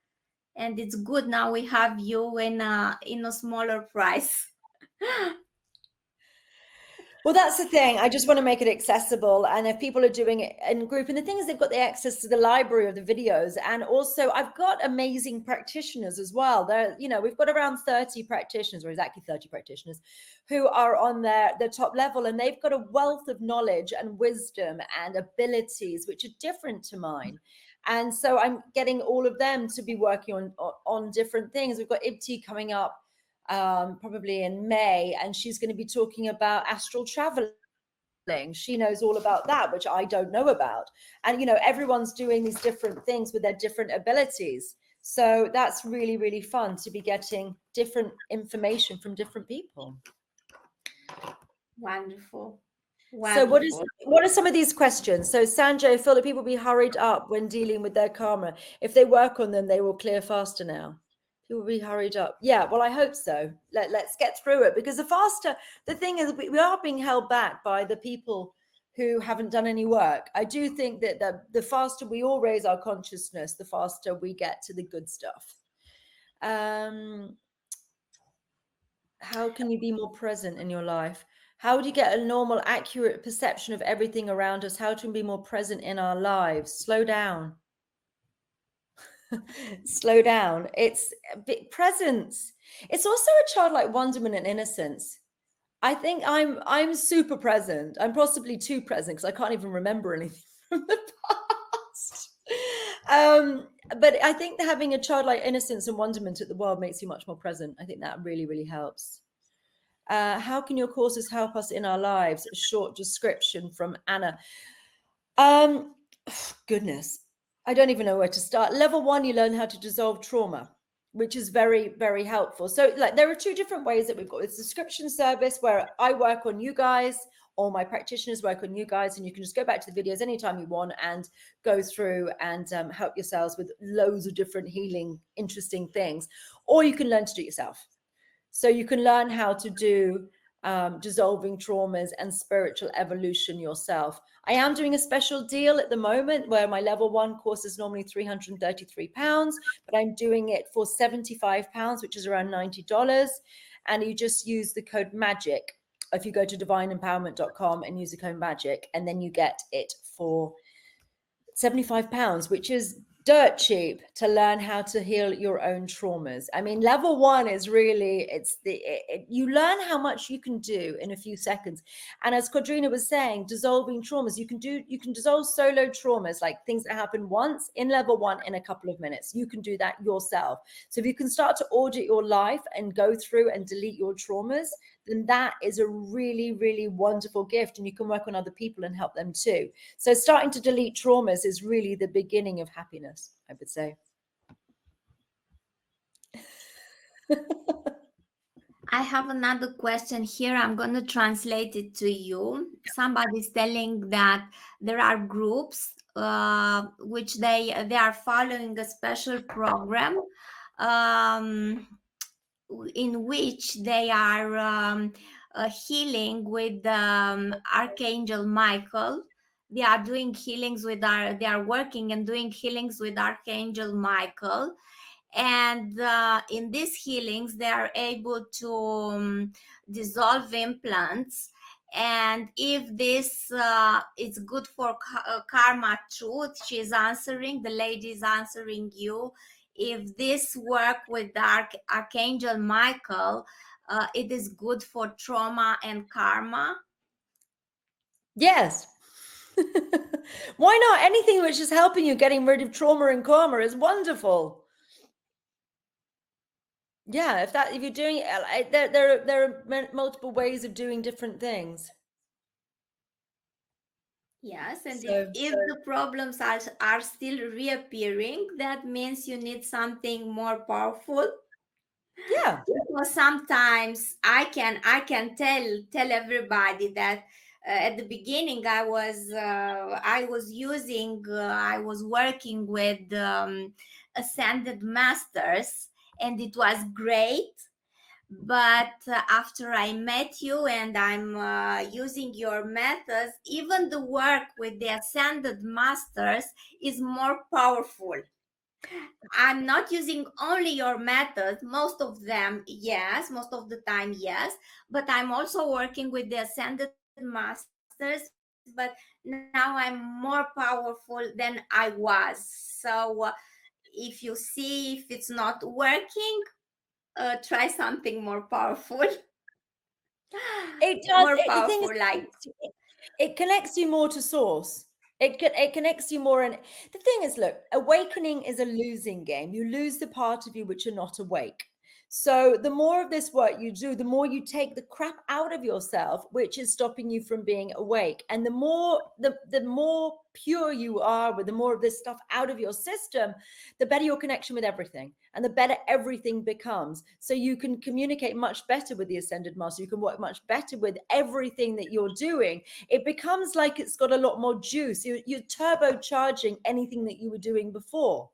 And it's good now we have you in a smaller price. Well, that's the thing. I just want to make it accessible. And if people are doing it in group, and the thing is, they've got the access to the library of the videos. And also, I've got amazing practitioners as well. We've got around 30 practitioners, or exactly 30 practitioners, who are on the top level. And they've got a wealth of knowledge and wisdom and abilities, which are different to mine. And so I'm getting all of them to be working on different things. We've got Ibti coming up probably in May, and she's going to be talking about astral traveling. She knows all about that, which I don't know about. And everyone's doing these different things with their different abilities, so that's really, really fun to be getting different information from different people. Wonderful. So what are some of these questions? So Sanjay, feel that people be hurried up when dealing with their karma. If they work on them, they will clear faster now. People will be hurried up. Yeah, well, I hope so. Let's get through it, because the thing is, we are being held back by the people who haven't done any work. I do think that the faster we all raise our consciousness, the faster we get to the good stuff. How can you be more present in your life? How do you get a normal, accurate perception of everything around us? How to be more present in our lives? Slow down. Slow down. It's a bit presence. It's also a childlike wonderment and innocence. I think I'm super present. I'm possibly too present because I can't even remember anything from the past. But I think that having a childlike innocence and wonderment at the world makes you much more present. I think that really, really helps. How can your courses help us in our lives? A short description from Anna. Goodness, I don't even know where to start. Level 1, you learn how to dissolve trauma, which is very, very helpful. So there are 2 different ways that we've got this subscription service where I work on you guys, or my practitioners work on you guys, and you can just go back to the videos anytime you want and go through and help yourselves with loads of different healing, interesting things. Or you can learn to do it yourself. So you can learn how to do dissolving traumas and spiritual evolution yourself. I am doing a special deal at the moment where my level 1 course is normally £333, but I'm doing it for £75, which is around $90. And you just use the code MAGIC. If you go to divineempowerment.com and use the code MAGIC, and then you get it for £75, which is dirt cheap to learn how to heal your own traumas. I mean, level one is really, you learn how much you can do in a few seconds. And as Codrina was saying, dissolving traumas, you can dissolve solo traumas, like things that happen once in level one in a couple of minutes. You can do that yourself. So if you can start to audit your life and go through and delete your traumas, then that is a really, really wonderful gift. And you can work on other people and help them too. So starting to delete traumas is really the beginning of happiness, I would say. I have another question here. I'm going to translate it to you. Somebody's telling that there are groups which they are following a special program um, in which they are healing with Archangel Michael. They are doing healings with they are working and doing healings with Archangel Michael, and in these healings they are able to dissolve implants. And if this is good for karma truth, she's answering, the lady is answering you, if this work with the Archangel Michael, it is good for trauma and karma. Yes. Why not? Anything which is helping you getting rid of trauma and karma is wonderful. Yeah, if you're doing it, there are multiple ways of doing different things. Yes, and So, if the problems are still reappearing, that means you need something more powerful. yeah. Because sometimes I can tell everybody that at the beginning I was using I was working with ascended masters, and it was great. But after I met you and I'm using your methods, even the work with the ascended masters is more powerful. I'm not using only your methods, most of them, yes, most of the time, yes, but I'm also working with the ascended masters. But now I'm more powerful than I was. So if you see if it's not working, try something more powerful. It does. More The thing powerful, is, like. it connects you more to source. It connects you more. And the thing is, look, awakening is a losing game. You lose the part of you which are not awake. So the more of this work you do, the more you take the crap out of yourself, which is stopping you from being awake. And the more pure you are with the more of this stuff out of your system, the better your connection with everything and the better everything becomes. So you can communicate much better with the ascended master. You can work much better with everything that you're doing. It becomes like it's got a lot more juice. You're turbocharging anything that you were doing before.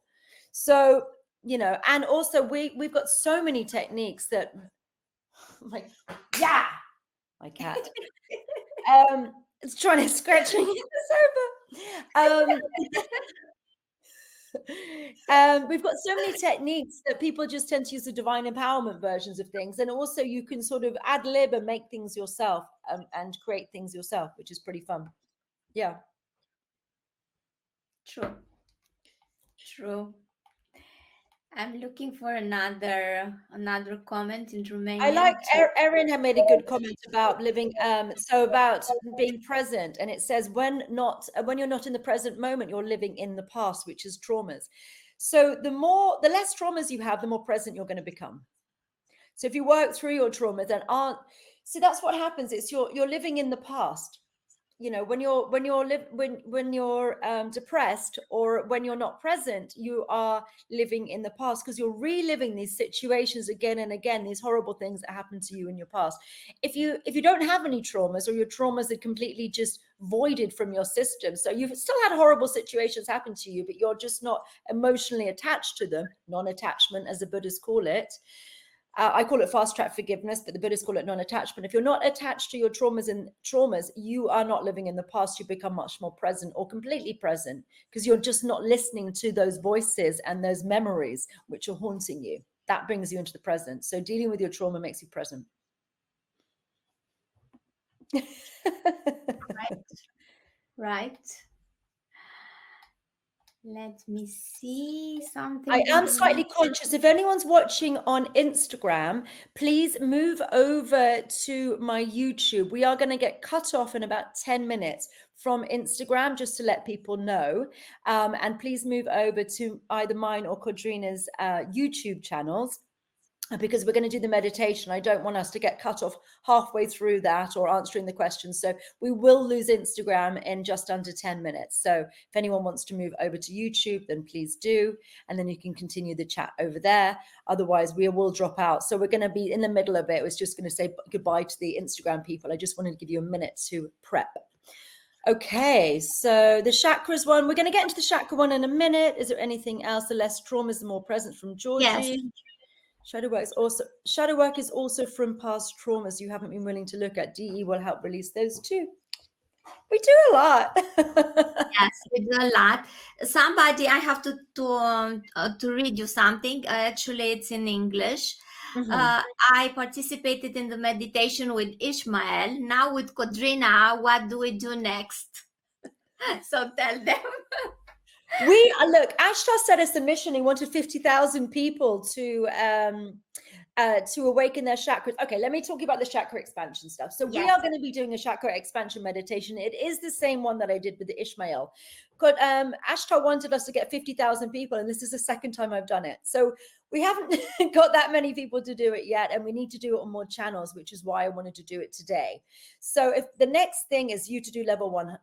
So, and also we've got so many techniques that, like, yeah, my cat it's trying to scratch me in the sofa. We've got so many techniques that people just tend to use the divine empowerment versions of things, and also you can sort of ad lib and make things yourself and create things yourself, which is pretty fun. Yeah. True. I'm looking for another comment in Romanian. I like Erin had made a good comment about living about being present, and it says when you're not in the present moment, you're living in the past, which is traumas. So the less traumas you have, the more present you're going to become. So if you work through your traumas and that's what happens. It's you're living in the past. When you're depressed or when you're not present, you are living in the past because you're reliving these situations again and again, these horrible things that happened to you in your past. If you don't have any traumas, or your traumas are completely just voided from your system, so you've still had horrible situations happen to you, but you're just not emotionally attached to them, non-attachment as the Buddhists call it. I call it fast track forgiveness, but the Buddhists call it non-attachment. If you're not attached to your traumas, you are not living in the past. You become much more present or completely present because you're just not listening to those voices and those memories which are haunting you. That brings you into the present. So dealing with your trauma makes you present. Right. Let me see something. I am slightly conscious. If anyone's watching on Instagram, please move over to my YouTube. We are going to get cut off in about 10 minutes from Instagram, just to let people know. And please move over to either mine or Codrina's YouTube channels, because we're going to do the meditation. I don't want us to get cut off halfway through that or answering the questions. So we will lose Instagram in just under 10 minutes. So if anyone wants to move over to YouTube, then please do. And then you can continue the chat over there. Otherwise, we will drop out. So we're going to be in the middle of it. I was just going to say goodbye to the Instagram people. I just wanted to give you a minute to prep. Okay, so the chakras one, we're going to get into the chakra one in a minute. Is there anything else? The less trauma is the more present, from Georgie. Yes. Shadow work is also from past traumas you haven't been willing to look at. DE will help release those too. We do a lot. Yes, we do a lot. Somebody, I have to read you something. Actually, it's in English. I participated in the meditation with Ishmael. Now with Codrina, what do we do next? So tell them. Look, Ashtar set us a mission. He wanted 50,000 people to awaken their chakras. Okay, let me talk about the chakra expansion stuff. So we are going to be doing a chakra expansion meditation. It is the same one that I did with the Ishmael. Ashtar wanted us to get 50,000 people, and this is the second time I've done it. So we haven't got that many people to do it yet, and we need to do it on more channels, which is why I wanted to do it today. So if the next thing is you to do level 1,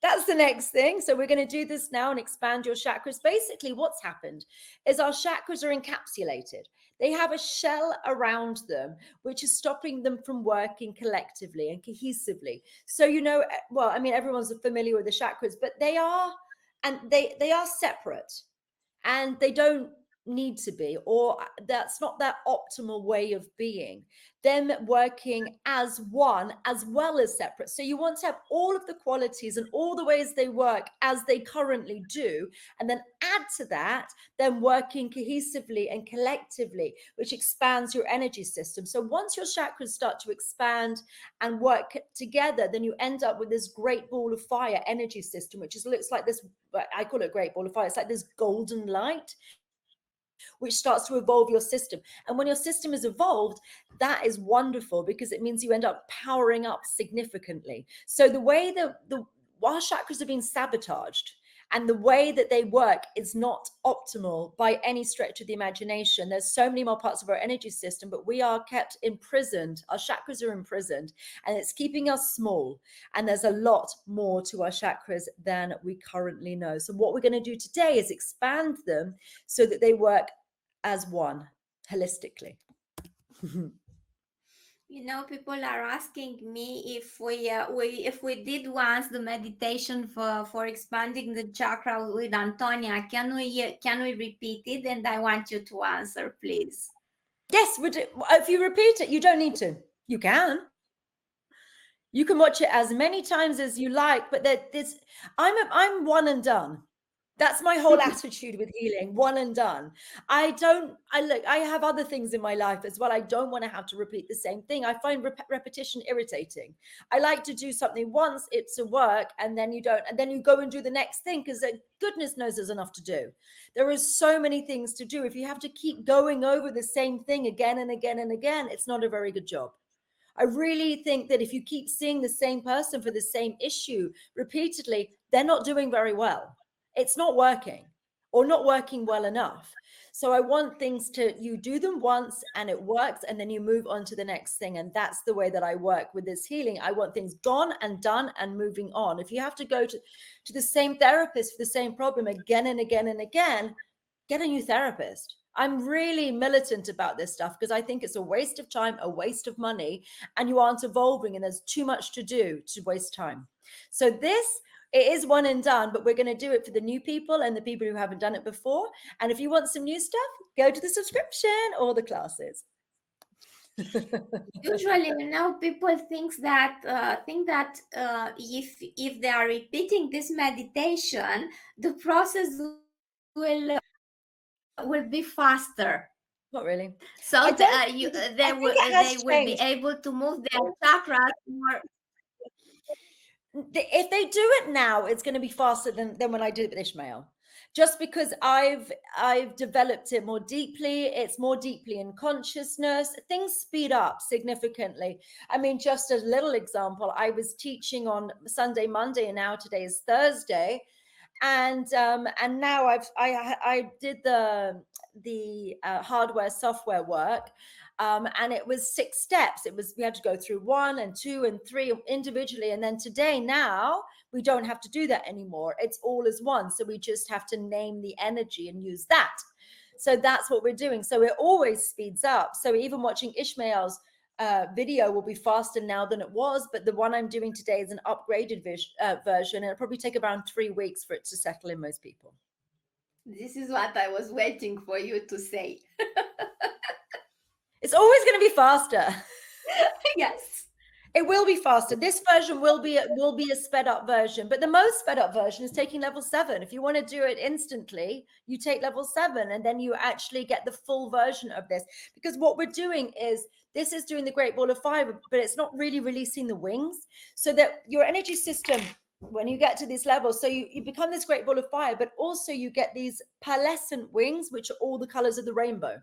that's the next thing. So we're going to do this now and expand your chakras. Basically, what's happened is our chakras are encapsulated. They have a shell around them, which is stopping them from working collectively and cohesively. So, well, I mean, everyone's familiar with the chakras, but they are separate, and they don't need to be, or that's not their optimal way of being. Them working as one as well as separate. So you want to have all of the qualities and all the ways they work as they currently do, and then add to that them working cohesively and collectively, which expands your energy system. So once your chakras start to expand and work together, then you end up with this great ball of fire energy system, which looks like this. I call it a great ball of fire. It's like this golden light which starts to evolve your system. And when your system is evolved, that is wonderful, because it means you end up powering up significantly. So the way that while chakras are being sabotaged, and the way that they work is not optimal by any stretch of the imagination. There's so many more parts of our energy system, but we are kept imprisoned. Our chakras are imprisoned, and it's keeping us small. And there's a lot more to our chakras than we currently know. So what we're going to do today is expand them so that they work as one, holistically. People are asking me if we did once the meditation for expanding the chakra with Antonia, can we repeat it? And I want you to answer, please. Yes, if you repeat it, you don't need to. You can watch it as many times as you like, but I'm one and done. That's my whole attitude with healing, one and done. I have other things in my life as well. I don't want to have to repeat the same thing. I find repetition irritating. I like to do something once, it's a work, and then you don't, and then you go and do the next thing, because goodness knows there's enough to do. There is so many things to do. If you have to keep going over the same thing again and again and again, it's not a very good job. I really think that if you keep seeing the same person for the same issue repeatedly, they're not doing very well. It's not working, or not working well enough. So I want things you do them once and it works, and then you move on to the next thing. And that's the way that I work with this healing. I want things gone and done and moving on. If you have to go to the same therapist for the same problem again and again and again, get a new therapist. I'm really militant about this stuff, because I think it's a waste of time, a waste of money, and you aren't evolving, and there's too much to do to waste time. So it is one and done, but we're going to do it for the new people and the people who haven't done it before. And if you want some new stuff, go to the subscription or the classes. Usually, people think that if they are repeating this meditation, the process will be faster. Not really. So they will be able to move their chakras more. If they do it now, it's going to be faster than when I did it with Ishmael. Just because I've developed it more deeply, it's more deeply in consciousness, things speed up significantly. I mean, just a little example, I was teaching on Sunday, Monday, and now today is Thursday. And now I did the hardware software work, and it was 6 steps. We had to go through 1 and 2 and 3 individually, and then today now we don't have to do that anymore. It's all as one, so we just have to name the energy and use that. So that's what we're doing. So it always speeds up. So even watching Ishmael's video will be faster now than it was, but the one I'm doing today is an upgraded version, and it'll probably take around 3 weeks for it to settle in most people. This is what I was waiting for you to say. It's always going to be faster. Yes. It will be faster. This version will be a sped up version, but the most sped up version is taking level 7. If you want to do it instantly, you take level 7, and then you actually get the full version of this. Because what we're doing is, this is doing the Great Ball of Fire, but it's not really releasing the wings, so that your energy system, when you get to this level, so you become this Great Ball of Fire, but also you get these pearlescent wings, which are all the colors of the rainbow.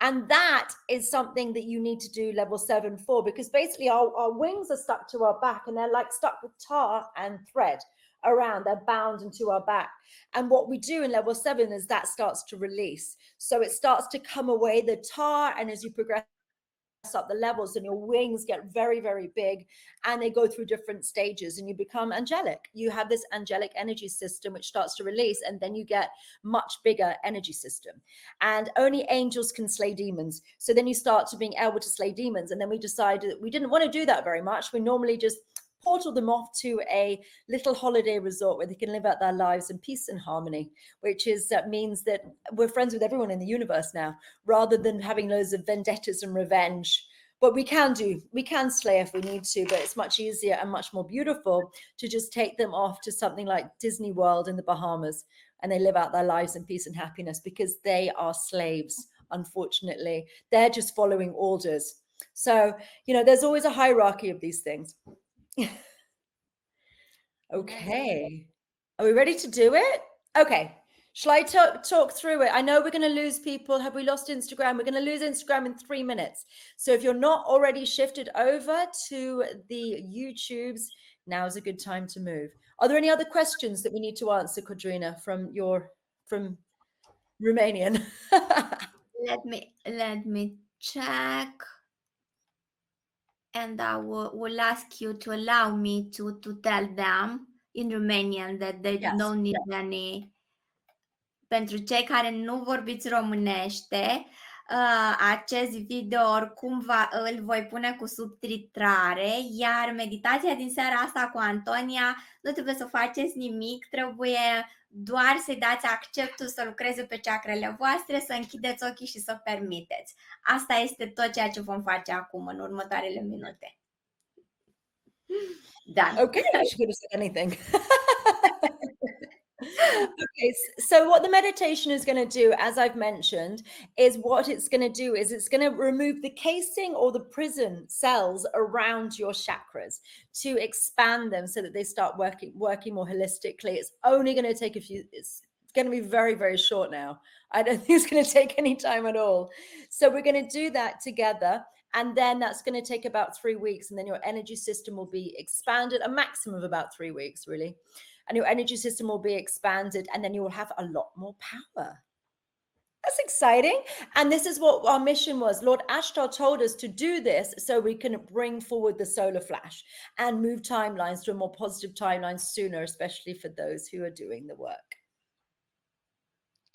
And that is something that you need to do level 7 for, because basically our wings are stuck to our back, and they're like stuck with tar and thread around. They're bound into our back. And what we do in level 7 is that starts to release. So it starts to come away, the tar, and as you progress up the levels, and your wings get very, very big, and they go through different stages, and you become angelic. You have this angelic energy system which starts to release, and then you get much bigger energy system. And only angels can slay demons. So then you start to being able to slay demons. And then we decided that we didn't want to do that very much. We normally just portal them off to a little holiday resort where they can live out their lives in peace and harmony, which means that we're friends with everyone in the universe now, rather than having loads of vendettas and revenge. But we can slay if we need to, but it's much easier and much more beautiful to just take them off to something like Disney World in the Bahamas, and they live out their lives in peace and happiness, because they are slaves, unfortunately. They're just following orders. So, there's always a hierarchy of these things. Okay. Are we ready to do it? Okay. Shall I talk through it? I know we're going to lose people. Have we lost Instagram? We're going to lose Instagram in 3 minutes. So if you're not already shifted over to the YouTubes, now is a good time to move. Are there any other questions that we need to answer, Codrina, from Romanian? Let me check. And I will ask you to allow me to tell them in Romanian that they don't need any. Pentru cei care nu vorbiți românește, acest video oricum îl voi pune cu subtitrare, iar meditația din seara asta cu Antonia nu trebuie să faceți nimic, trebuie doar să-i dați acceptul să lucreze pe chakrele voastre, să închideți ochii și să permiteți. Asta este tot ceea ce vom face acum în următoarele minute. Done. Okay, she could have said anything. Okay, so what the meditation is going to do, as I've mentioned, is it's going to remove the casing or the prison cells around your chakras to expand them so that they start working more holistically. It's only going to take it's going to be very, very short now. I don't think it's going to take any time at all. So we're going to do that together. And then that's going to take about 3 weeks. And then your energy system will be expanded, a maximum of about 3 weeks, really. And your energy system will be expanded, and then you will have a lot more power. That's exciting. And this is what our mission was. Lord Ashtar told us to do this so we can bring forward the solar flash and move timelines to a more positive timeline sooner, especially for those who are doing the work.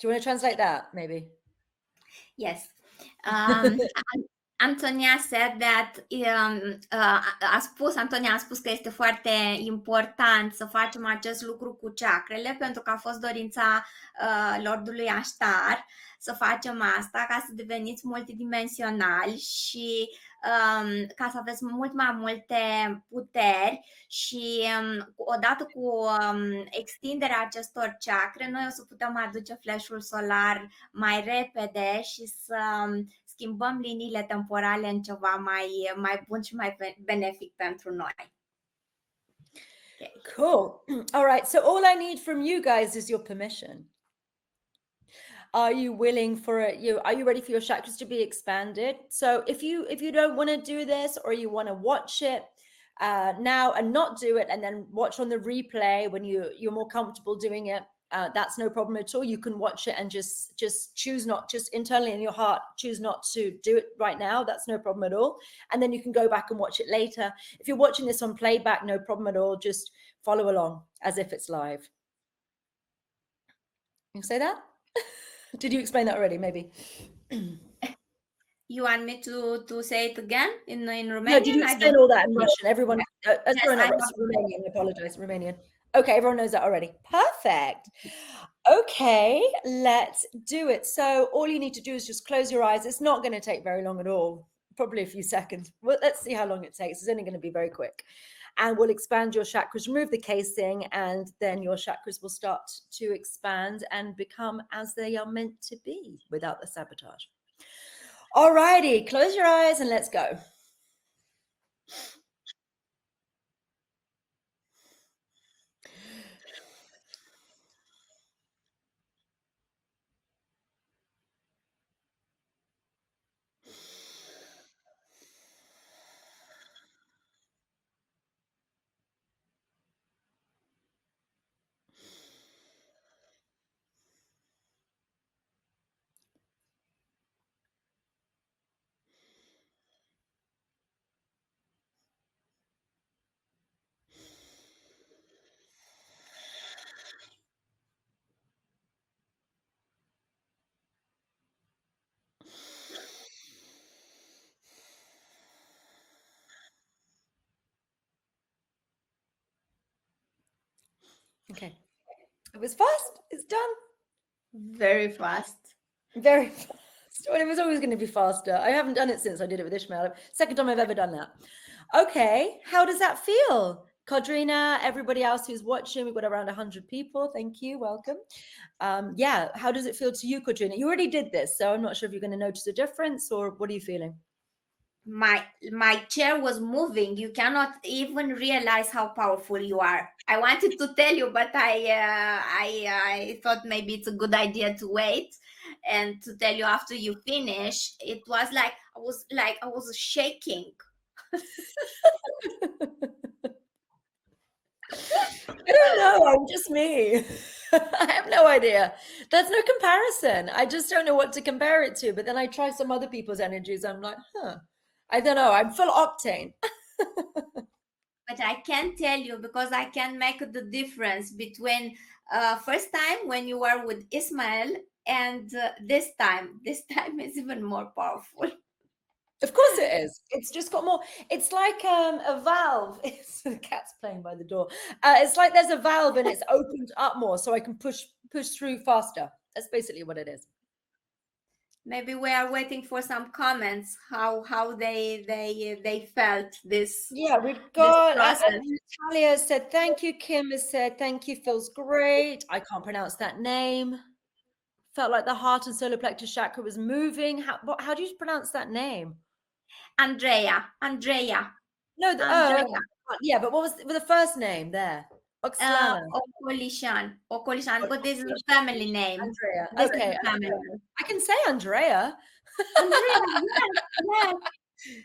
Do you want to translate that, maybe? Yes. Antonia said that Antonia a spus că este foarte important să facem acest lucru cu chakrele, pentru că a fost dorința Lordului Ashtar să facem asta ca să deveniți multidimensionali și ca să aveți mult mai multe puteri și odată cu extinderea acestor chakre, noi o să putem aduce flash-ul solar mai repede și să schimbăm liniile temporale în ceva mai bun și mai benefic pentru noi. Okay. Cool. All right. So all I need from you guys is your permission. Are you willing for it? Are you ready for your chakras to be expanded? So if you don't want to do this, or you want to watch it now and not do it, and then watch on the replay when you're more comfortable doing it, that's no problem at all. You can watch it and just choose not, just internally in your heart, choose not to do it right now. That's no problem at all. And then you can go back and watch it later. If you're watching this on playback, no problem at all. Just follow along as if it's live. You say that? Did you explain that already? Maybe. You want me to say it again in Romanian? No, did you explain all that in Russian? Everyone, Yes, sorry, not Russian, Romanian. I apologize, Romanian. Okay, everyone knows that already. Perfect. Okay, let's do it. So all you need to do is just close your eyes. It's not going to take very long at all, probably a few seconds. Well, let's see how long it takes. It's only going to be very quick. And we'll expand your chakras, remove the casing, and then your chakras will start to expand and become as they are meant to be without the sabotage. All righty, close your eyes and let's go. Okay. It was fast. It's done. Very fast. Very fast. Well, it was always going to be faster. I haven't done it since I did it with Ishmael. Second time I've ever done that. Okay. How does that feel? Codrina, everybody else who's watching, we've got around 100 people. Thank you. Welcome. Yeah. How does it feel to you, Codrina? You already did this, so I'm not sure if you're going to notice a difference, or what are you feeling? My chair was moving. You cannot even realize how powerful you are. I wanted to tell you, but I thought maybe it's a good idea to wait and to tell you after you finish. It was like I was shaking. I don't know. I'm just me. I have no idea. There's no comparison. I just don't know what to compare it to. But then I try some other people's energies. I'm like, I don't know. I'm full octane. But I can tell you, because I can make the difference between first time when you were with Ismail and this time. This time is even more powerful. Of course it is. It's just got more. It's like a valve. It's the cat's playing by the door. It's like there's a valve and it's opened up more, so I can push through faster. That's basically what it is. Maybe we are waiting for some comments how they felt this. Yeah, we've got Natalia said thank you. Kim has said thank you. Feels great. I can't pronounce that name. Felt like the heart and solar plexus chakra was moving. How do you pronounce that name? Andrea. No, Andrea. yeah, but what was the first name there? Oxlana. Okolishan, but this is a family name. Andrea. This Okay. family. I can say Andrea. Andrea, yes.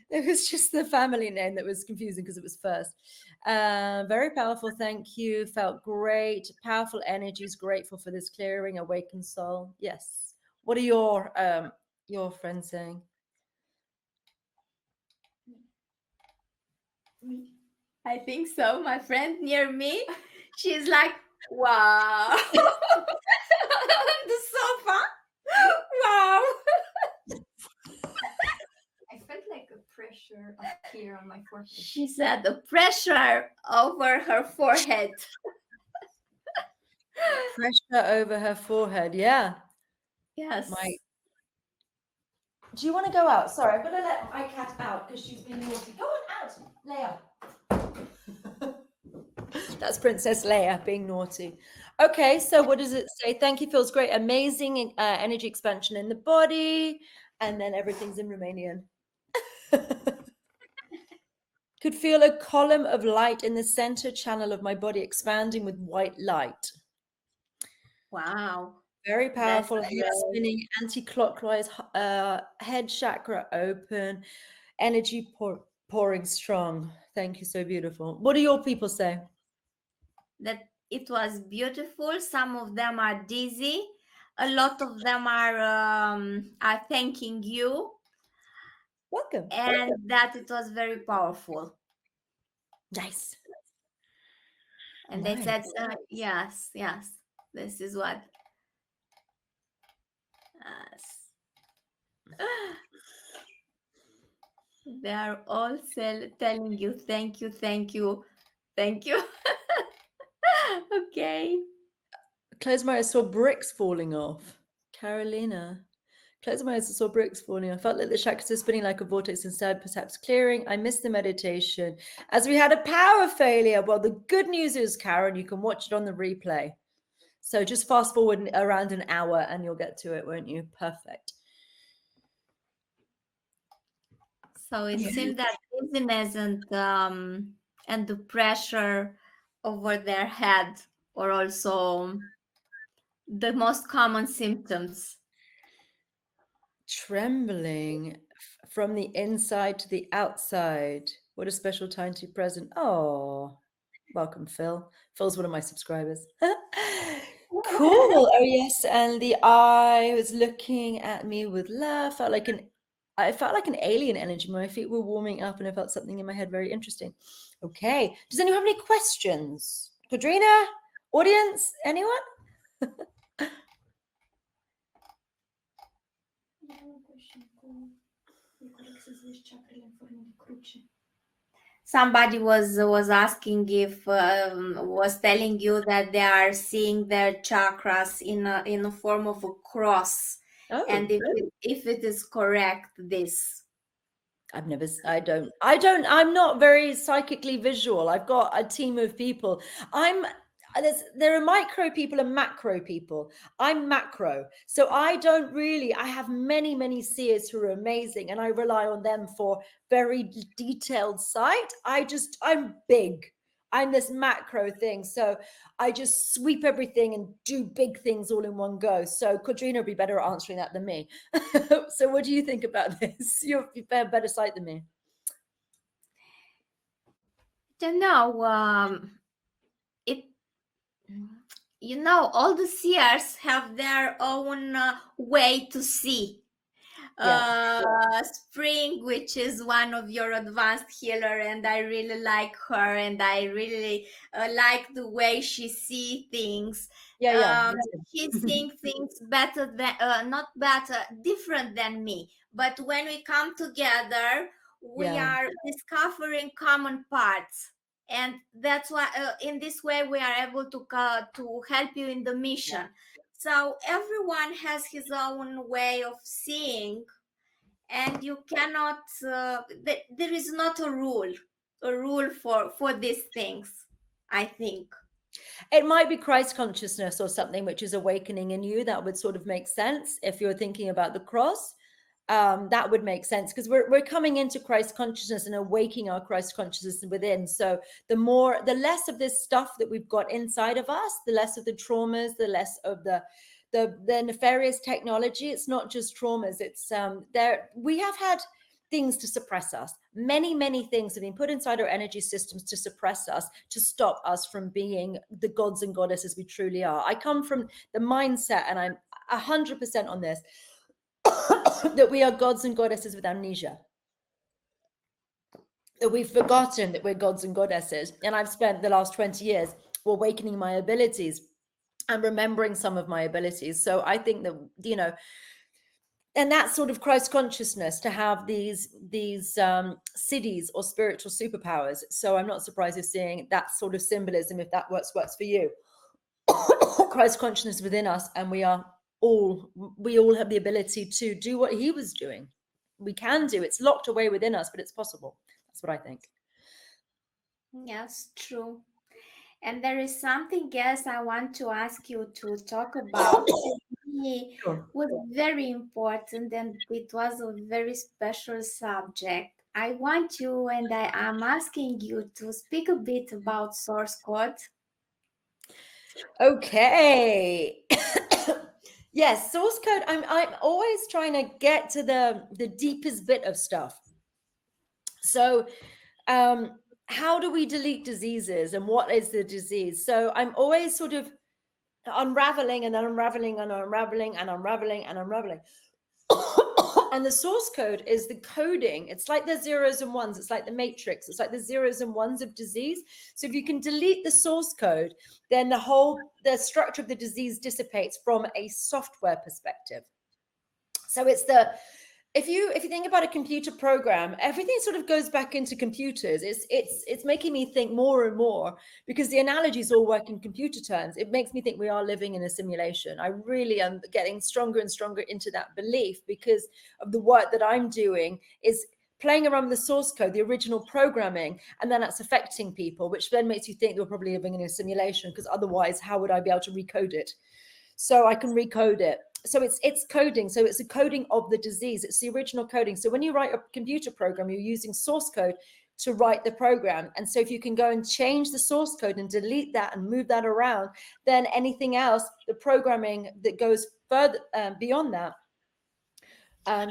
It was just the family name that was confusing because it was first. Very powerful. Thank you. Felt great. Powerful energies. Grateful for this clearing. Awakened soul. Yes. What are your friends saying? I think so. My friend near me, she's like, wow. On the sofa. Wow. I felt like a pressure up here on my forehead. She said the pressure over her forehead. Pressure over her forehead. Yeah. Yes. Do you want to go out? Sorry, I'm going to let my cat out because she's been naughty. Go on out, Leia. That's Princess Leia being naughty. Okay, so what does it say? Thank you, feels great. Amazing energy expansion in the body. And then everything's in Romanian. Could feel a column of light in the center channel of my body expanding with white light. Wow. Very powerful. That's Head great. spinning anti-clockwise, head chakra open, energy pouring strong. Thank you. So beautiful. What do your people say? That it was beautiful. Some of them are dizzy. A lot of them are thanking you, Welcome. and that it was very powerful. Nice. And Nice. they said, yes, this is what. Yes. They are all telling you, thank you, thank you, thank you. Okay. Close my eyes, saw bricks falling off. Carolina. Close my eyes and saw bricks falling. I felt like the chakras were spinning like a vortex instead, perhaps clearing. I missed the meditation as we had a power failure. Well, the good news is, Karen, you can watch it on the replay. So just fast forward around an hour and you'll get to it, won't you? Perfect. So it seemed that dizziness and the pressure over their head are also the most common symptoms. Trembling from the inside to the outside. What a special time to be present. Oh, welcome, Phil. Phil's one of my subscribers. Cool. Oh, yes. And the eye was looking at me with love. I felt like an alien energy. My feet were warming up and I felt something in my head very interesting. Okay. Does anyone have any questions? Codrina? Audience? Anyone? Somebody was asking if was telling you that they are seeing their chakras in a form of a cross, and if it is correct, this. I'm not very psychically visual. I've got a team of people. There are micro people and macro people. I'm macro. So I have many seers who are amazing and I rely on them for very detailed sight. I'm big. I'm this macro thing. So I just sweep everything and do big things all in one go. So Codrina would be better at answering that than me. So what do you think about this? You have better sight than me. Don't know. All the seers have their own way to see. Spring, which is one of your advanced healer, and I really like her, and I really like the way she sees things. She's seeing things better than not better, different than me. But when we come together, we are discovering common parts, and that's why in this way we are able to help you in the mission. So everyone has his own way of seeing, and you cannot. There is not a rule for these things, I think. It might be Christ consciousness or something which is awakening in you. That would sort of make sense if you're thinking about the cross. That would make sense because we're coming into Christ consciousness and awakening our Christ consciousness within. So the less of this stuff that we've got inside of us, the less of the traumas, the less of the nefarious technology. It's not just traumas. It's we have had things to suppress us. Many things have been put inside our energy systems to suppress us, to stop us from being the gods and goddesses we truly are. I come from the mindset, and I'm 100% on this, that we are gods and goddesses with amnesia. That we've forgotten that we're gods and goddesses. And I've spent the last 20 years awakening my abilities and remembering some of my abilities. So I think that, and that sort of Christ consciousness, to have these cities or spiritual superpowers. So I'm not surprised you're seeing that sort of symbolism, if that works for you. Christ consciousness within us, and we all have the ability to do what he was doing. We can do. It's locked away within us, but it's possible. That's what I think. Yes, true. And there is something else I want to ask you to talk about. It was very important, and it was a very special subject. I want you, and I am asking you to speak a bit about source code. Okay. Yes, source code. I'm always trying to get to the deepest bit of stuff. So, how do we delete diseases, and what is the disease? So I'm always sort of unraveling and unraveling and unraveling and unraveling and unraveling. And the source code is the coding. It's like the zeros and ones. It's like the matrix. It's like the zeros and ones of disease. So if you can delete the source code, then the structure of the disease dissipates from a software perspective. So it's if you think about a computer program, everything sort of goes back into computers. It's making me think more and more, because the analogies all work in computer terms. It makes me think we are living in a simulation. I really am getting stronger and stronger into that belief, because of the work that I'm doing is playing around with the source code, the original programming, and then that's affecting people, which then makes you think we're probably living in a simulation, because otherwise how would I be able to recode it? So I can recode it. So it's coding. So it's a coding of the disease. It's the original coding. So when you write a computer program, you're using source code to write the program. And so if you can go and change the source code and delete that and move that around, then anything else, the programming that goes further beyond that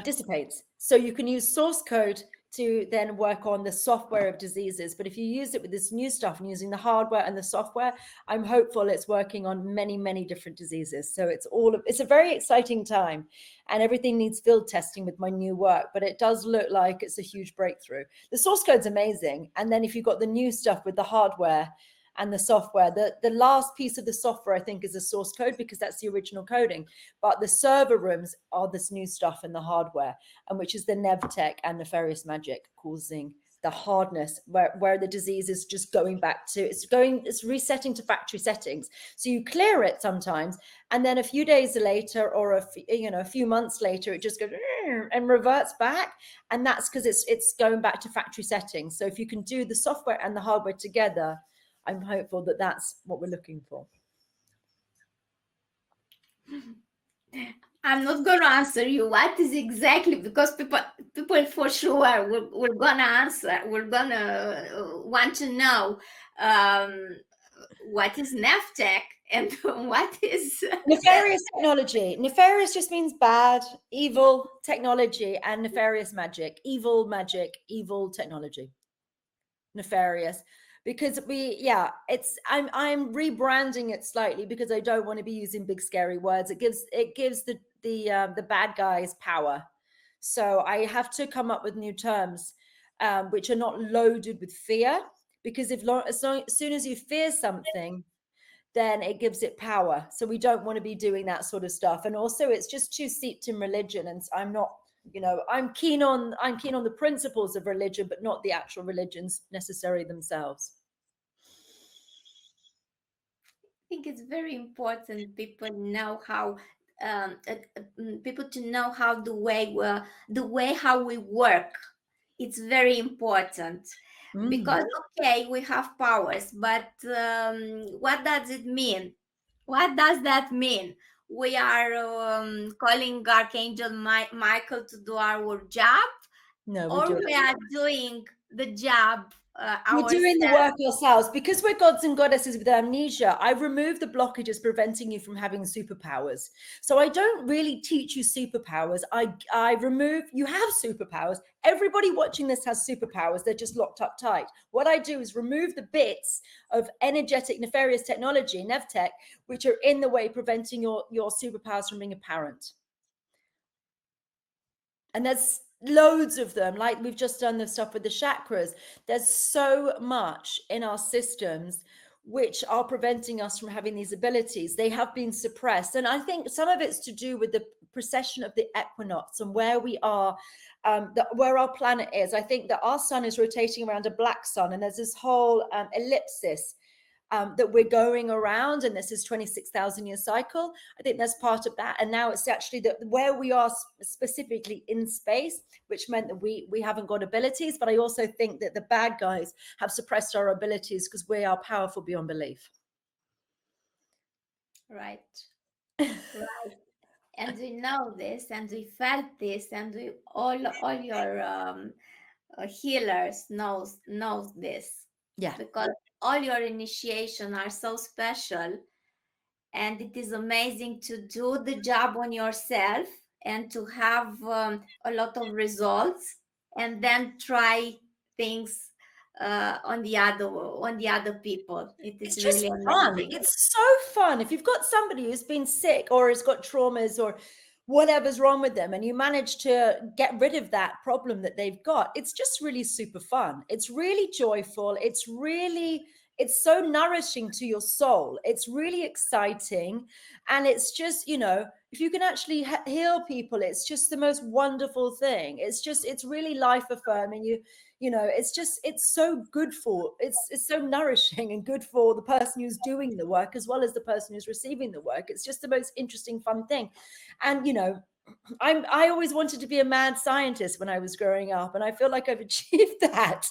dissipates. So you can use source code to then work on the software of diseases. But if you use it with this new stuff and using the hardware and the software, I'm hopeful it's working on many, many different diseases. So it's a very exciting time, and everything needs field testing with my new work, but it does look like it's a huge breakthrough. The source code's amazing. And then if you've got the new stuff with the hardware and the software, the last piece of the software, I think, is the source code, because that's the original coding. But the server rooms are this new stuff in the hardware, and which is the NevTech and nefarious magic causing the hardness, where the disease is just going back to, it's resetting to factory settings. So you clear it sometimes, and then a few days later, or a few months later, it just goes and reverts back. And that's because it's going back to factory settings. So if you can do the software and the hardware together, I'm hopeful that that's what we're looking for. I'm not going to answer you what is exactly, because people for sure we're going to answer. We're going to want to know what is NevTech and what is nefarious technology. Nefarious just means bad, evil technology, and nefarious magic, evil technology. Nefarious. Because I'm rebranding it slightly, because I don't want to be using big scary words. It gives the bad guys power. So I have to come up with new terms, which are not loaded with fear, because as soon as you fear something, then it gives it power. So we don't want to be doing that sort of stuff. And also it's just too steeped in religion, and I'm not, I'm keen on the principles of religion, but not the actual religions necessarily themselves. I think it's very important people know how people to know how the way how we work. It's very important. Because okay, we have powers, but what does it mean? What does that mean? We are calling Archangel Michael to do our job, No, we are doing the job we're doing the work ourselves, because we're gods and goddesses with amnesia. I remove the blockages preventing you from having superpowers. So I don't really teach you superpowers. I remove, you have superpowers. Everybody watching this has superpowers. They're just locked up tight. What I do is remove the bits of energetic nefarious technology, NevTech, which are in the way, preventing your superpowers from being apparent. And there's loads of them. Like we've just done the stuff with the chakras. There's so much in our systems which are preventing us from having these abilities. They have been suppressed. And I think some of it's to do with the precession of the equinox and where we are, where our planet is. I think that our sun is rotating around a black sun, and there's this whole ellipsis that we're going around, and this is 26,000 year cycle. I think that's part of that. And now it's actually that where we are specifically in space, which meant that we haven't got abilities. But I also think that the bad guys have suppressed our abilities because we are powerful beyond belief. Right. Right. And we know this, and we felt this, and we all your healers knows this, Yeah. because all your initiation are so special, and it is amazing to do the job on yourself and to have a lot of results, and then try things on the other people. It It's is just really fun. amazing. It's so fun. If you've got somebody who's been sick or has got traumas or whatever's wrong with them, and you manage to get rid of that problem that they've got, it's just really super fun. It's really joyful. It's so nourishing to your soul. It's really exciting. And it's just, if you can actually heal people, it's just the most wonderful thing. It's really life affirming. It's so good for, it's so nourishing and good for the person who's doing the work as well as the person who's receiving the work. It's just the most interesting, fun thing. And I always wanted to be a mad scientist when I was growing up, and I feel like I've achieved that.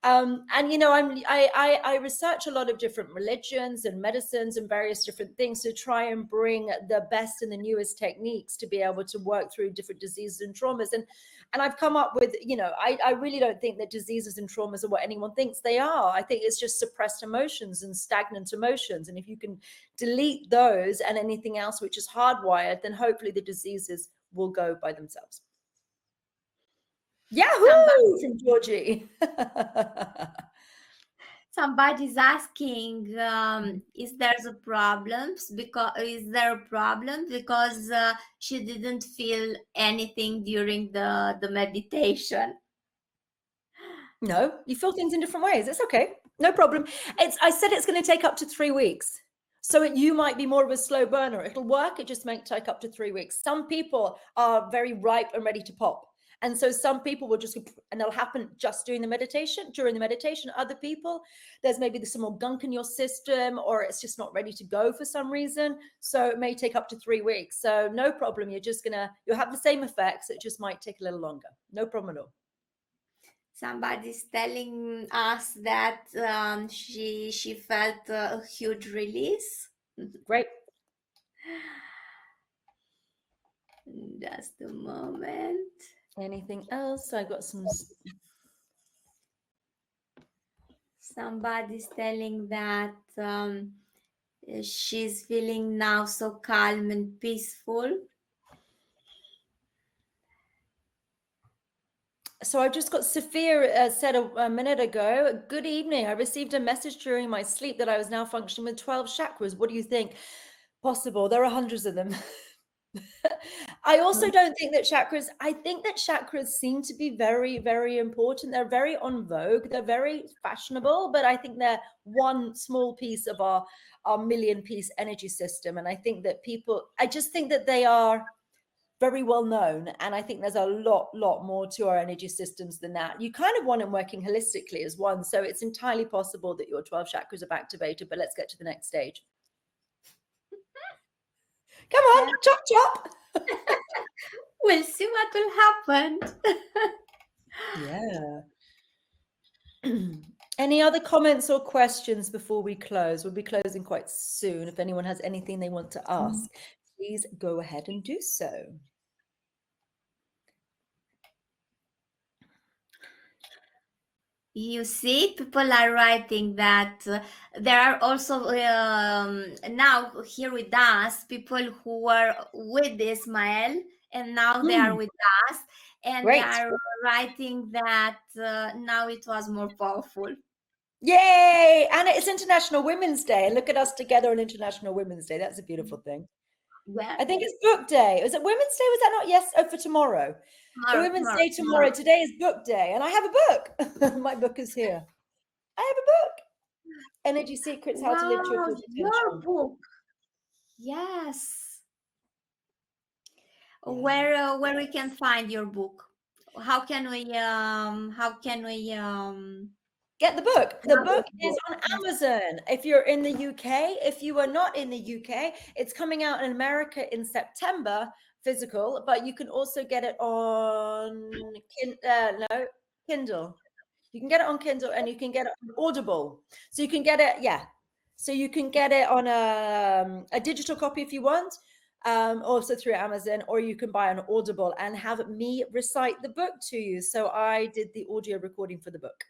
And I research a lot of different religions and medicines and various different things to try and bring the best and the newest techniques to be able to work through different diseases and traumas. And I've come up with, I really don't think that diseases and traumas are what anyone thinks they are. I think it's just suppressed emotions and stagnant emotions. And if you can delete those and anything else which is hardwired, then hopefully the diseases will go by themselves. Yahoo, St. Georgie. Somebody's asking, is there a problem because she didn't feel anything during the meditation? No, you feel things in different ways. It's okay. No problem. I said it's going to take up to 3 weeks. So you might be more of a slow burner. It'll work. It just might take up to 3 weeks. Some people are very ripe and ready to pop. And so some people will just, and it'll happen just during the meditation. Other people, there's maybe some more gunk in your system, or it's just not ready to go for some reason. So it may take up to 3 weeks. So no problem. You'll have the same effects. It just might take a little longer. No problem at all. Somebody's telling us that she felt a huge release. Great. Just a moment. Anything else? I got some. Somebody's telling that she's feeling now so calm and peaceful. So I've just got Sophia said a minute ago, good evening. I received a message during my sleep that I was now functioning with 12 chakras. What do you think? Possible. There are hundreds of them. I also don't think that I think that chakras seem to be very, very important. They're very on vogue. They're very fashionable, but I think they're one small piece of our million piece energy system. And I think that I just think that they are very well known. And I think there's a lot more to our energy systems than that. You kind of want them working holistically as one. So it's entirely possible that your 12 chakras have activated, but let's get to the next stage. Come on, chop, chop. We'll see what will happen. Yeah. Any other comments or questions before we close? We'll be closing quite soon. If anyone has anything they want to ask, please go ahead and do so. You see, people are writing that there are also now here with us people who were with Ismael and now they are with us, and Great. they are writing that now it was more powerful. Yay! And it's International Women's Day. And look at us together on International Women's Day. That's a beautiful thing. Where? I think it's book day. Was it Women's Day? Was that not? Yes. Oh, for tomorrow. Women's Day tomorrow. Today is book day. And I have a book. My book is here. I have a book. Energy Secrets, How to Live to Your Full Potential. Your book. Yes. Yeah. Where we can find your book? How can we get the book? The book is on Amazon. If you're in the UK, if you are not in the UK, it's coming out in America in September, physical, but you can also get it on Kindle. You can get it on Kindle and you can get it on Audible. So you can get it, So you can get it on a digital copy if you want. also through Amazon, or you can buy an Audible and have me recite the book to you. So I did the audio recording for the book.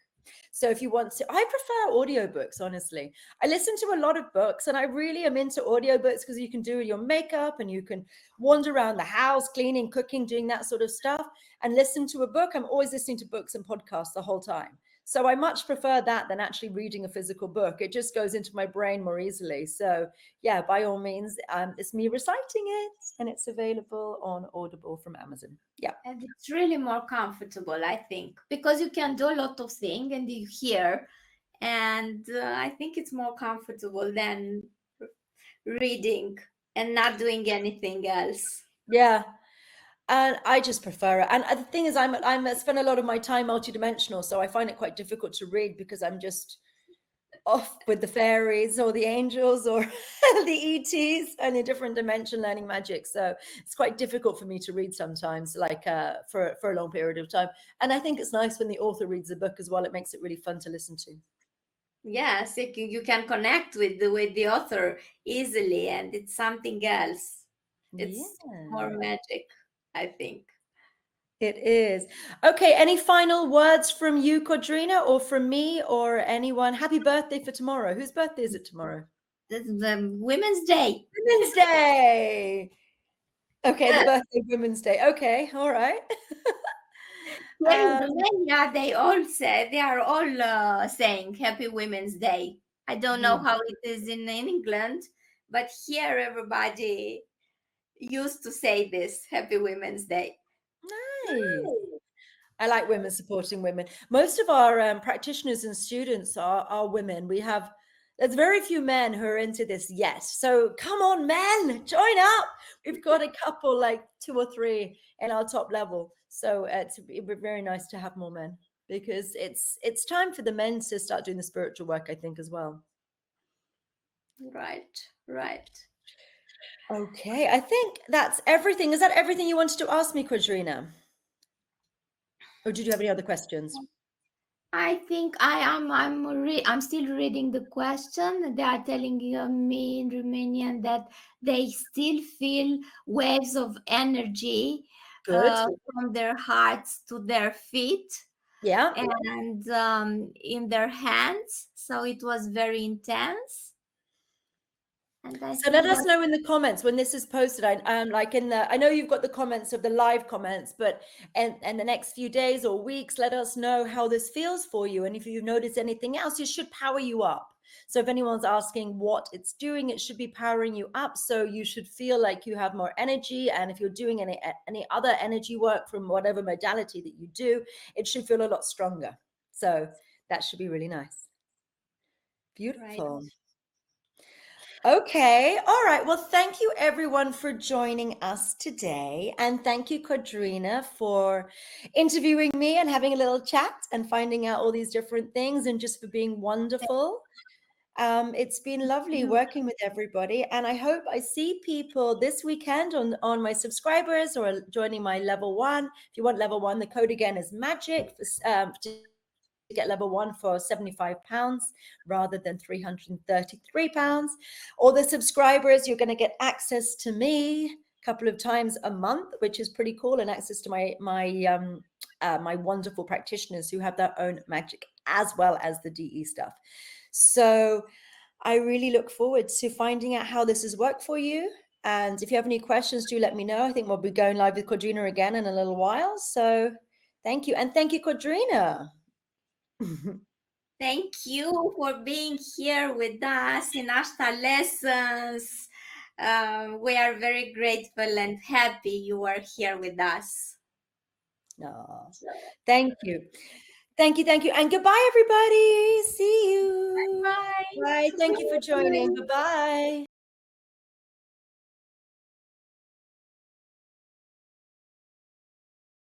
So if you want to, I prefer audiobooks, honestly. I listen to a lot of books, and I really am into audiobooks because you can do your makeup and you can wander around the house, cleaning, cooking, doing that sort of stuff, and listen to a book. I'm always listening to books and podcasts the whole time. So I much prefer that than actually reading a physical book. It just goes into my brain more easily. So yeah, by all means, it's me reciting it, and it's available on Audible from Amazon. Yeah. And it's really more comfortable, I think, because you can do a lot of things and you hear. And I think it's more comfortable than reading and not doing anything else. Yeah. And I just prefer it. And the thing is, I spend a lot of my time multidimensional, so I find it quite difficult to read because I'm just off with the fairies or the angels or the ETs and a different dimension learning magic. So it's quite difficult for me to read sometimes, like for a long period of time. And I think it's nice when the author reads the book as well. It makes it really fun to listen to. Yes, you can connect with the author easily, and it's something else. It's more magic, I think. It is. Okay, any final words from you, Codrina, or from me, or anyone? Happy birthday for tomorrow. Whose birthday is it tomorrow? The Women's Day. Women's Day. Okay, the birthday Women's Day. Okay, all right. Here in Romania, they are all saying Happy Women's Day. I don't know how it is in England, but here everybody used to say this, Happy Women's Day. Nice. I like women supporting women. Most of our practitioners and students are women. There's very few men who are into this yet. So come on, men, join up. We've got a couple, like 2 or 3 in our top level. So it'd be very nice to have more men, because it's time for the men to start doing the spiritual work, I think, as well. Right. Okay, I think that's everything. Is that everything you wanted to ask me, Codrina? Or did you have any other questions? I think I'm still reading the question. They are telling me in Romanian that they still feel waves of energy from their hearts to their feet. Yeah. And in their hands. So it was very intense. And so let us know in the comments when this is posted. I know you've got the comments of the live comments, but and the next few days or weeks, let us know how this feels for you. And if you notice anything else, it should power you up. So if anyone's asking what it's doing, it should be powering you up. So you should feel like you have more energy. And if you're doing any other energy work from whatever modality that you do, it should feel a lot stronger. So that should be really nice. Beautiful. Right. Okay. All right. Well, thank you everyone for joining us today. And thank you, Codrina, for interviewing me and having a little chat and finding out all these different things, and just for being wonderful. It's been lovely working with everybody. And I hope I see people this weekend on my subscribers or joining my level 1. If you want level 1, the code again is MAGIC to get level 1 for £75 rather than £333. All the subscribers, you're going to get access to me a couple of times a month, which is pretty cool, and access to my wonderful practitioners who have their own magic as well as the DE stuff. So I really look forward to finding out how this has worked for you. And if you have any questions, do let me know. I think we'll be going live with Codrina again in a little while. So thank you. And thank you, Codrina. Thank you for being here with us in Ashtar Lessons. We are very grateful and happy you are here with us. Oh, thank you. Thank you. And goodbye, everybody. See you. Bye. Bye. Thank you for joining. Bye-bye.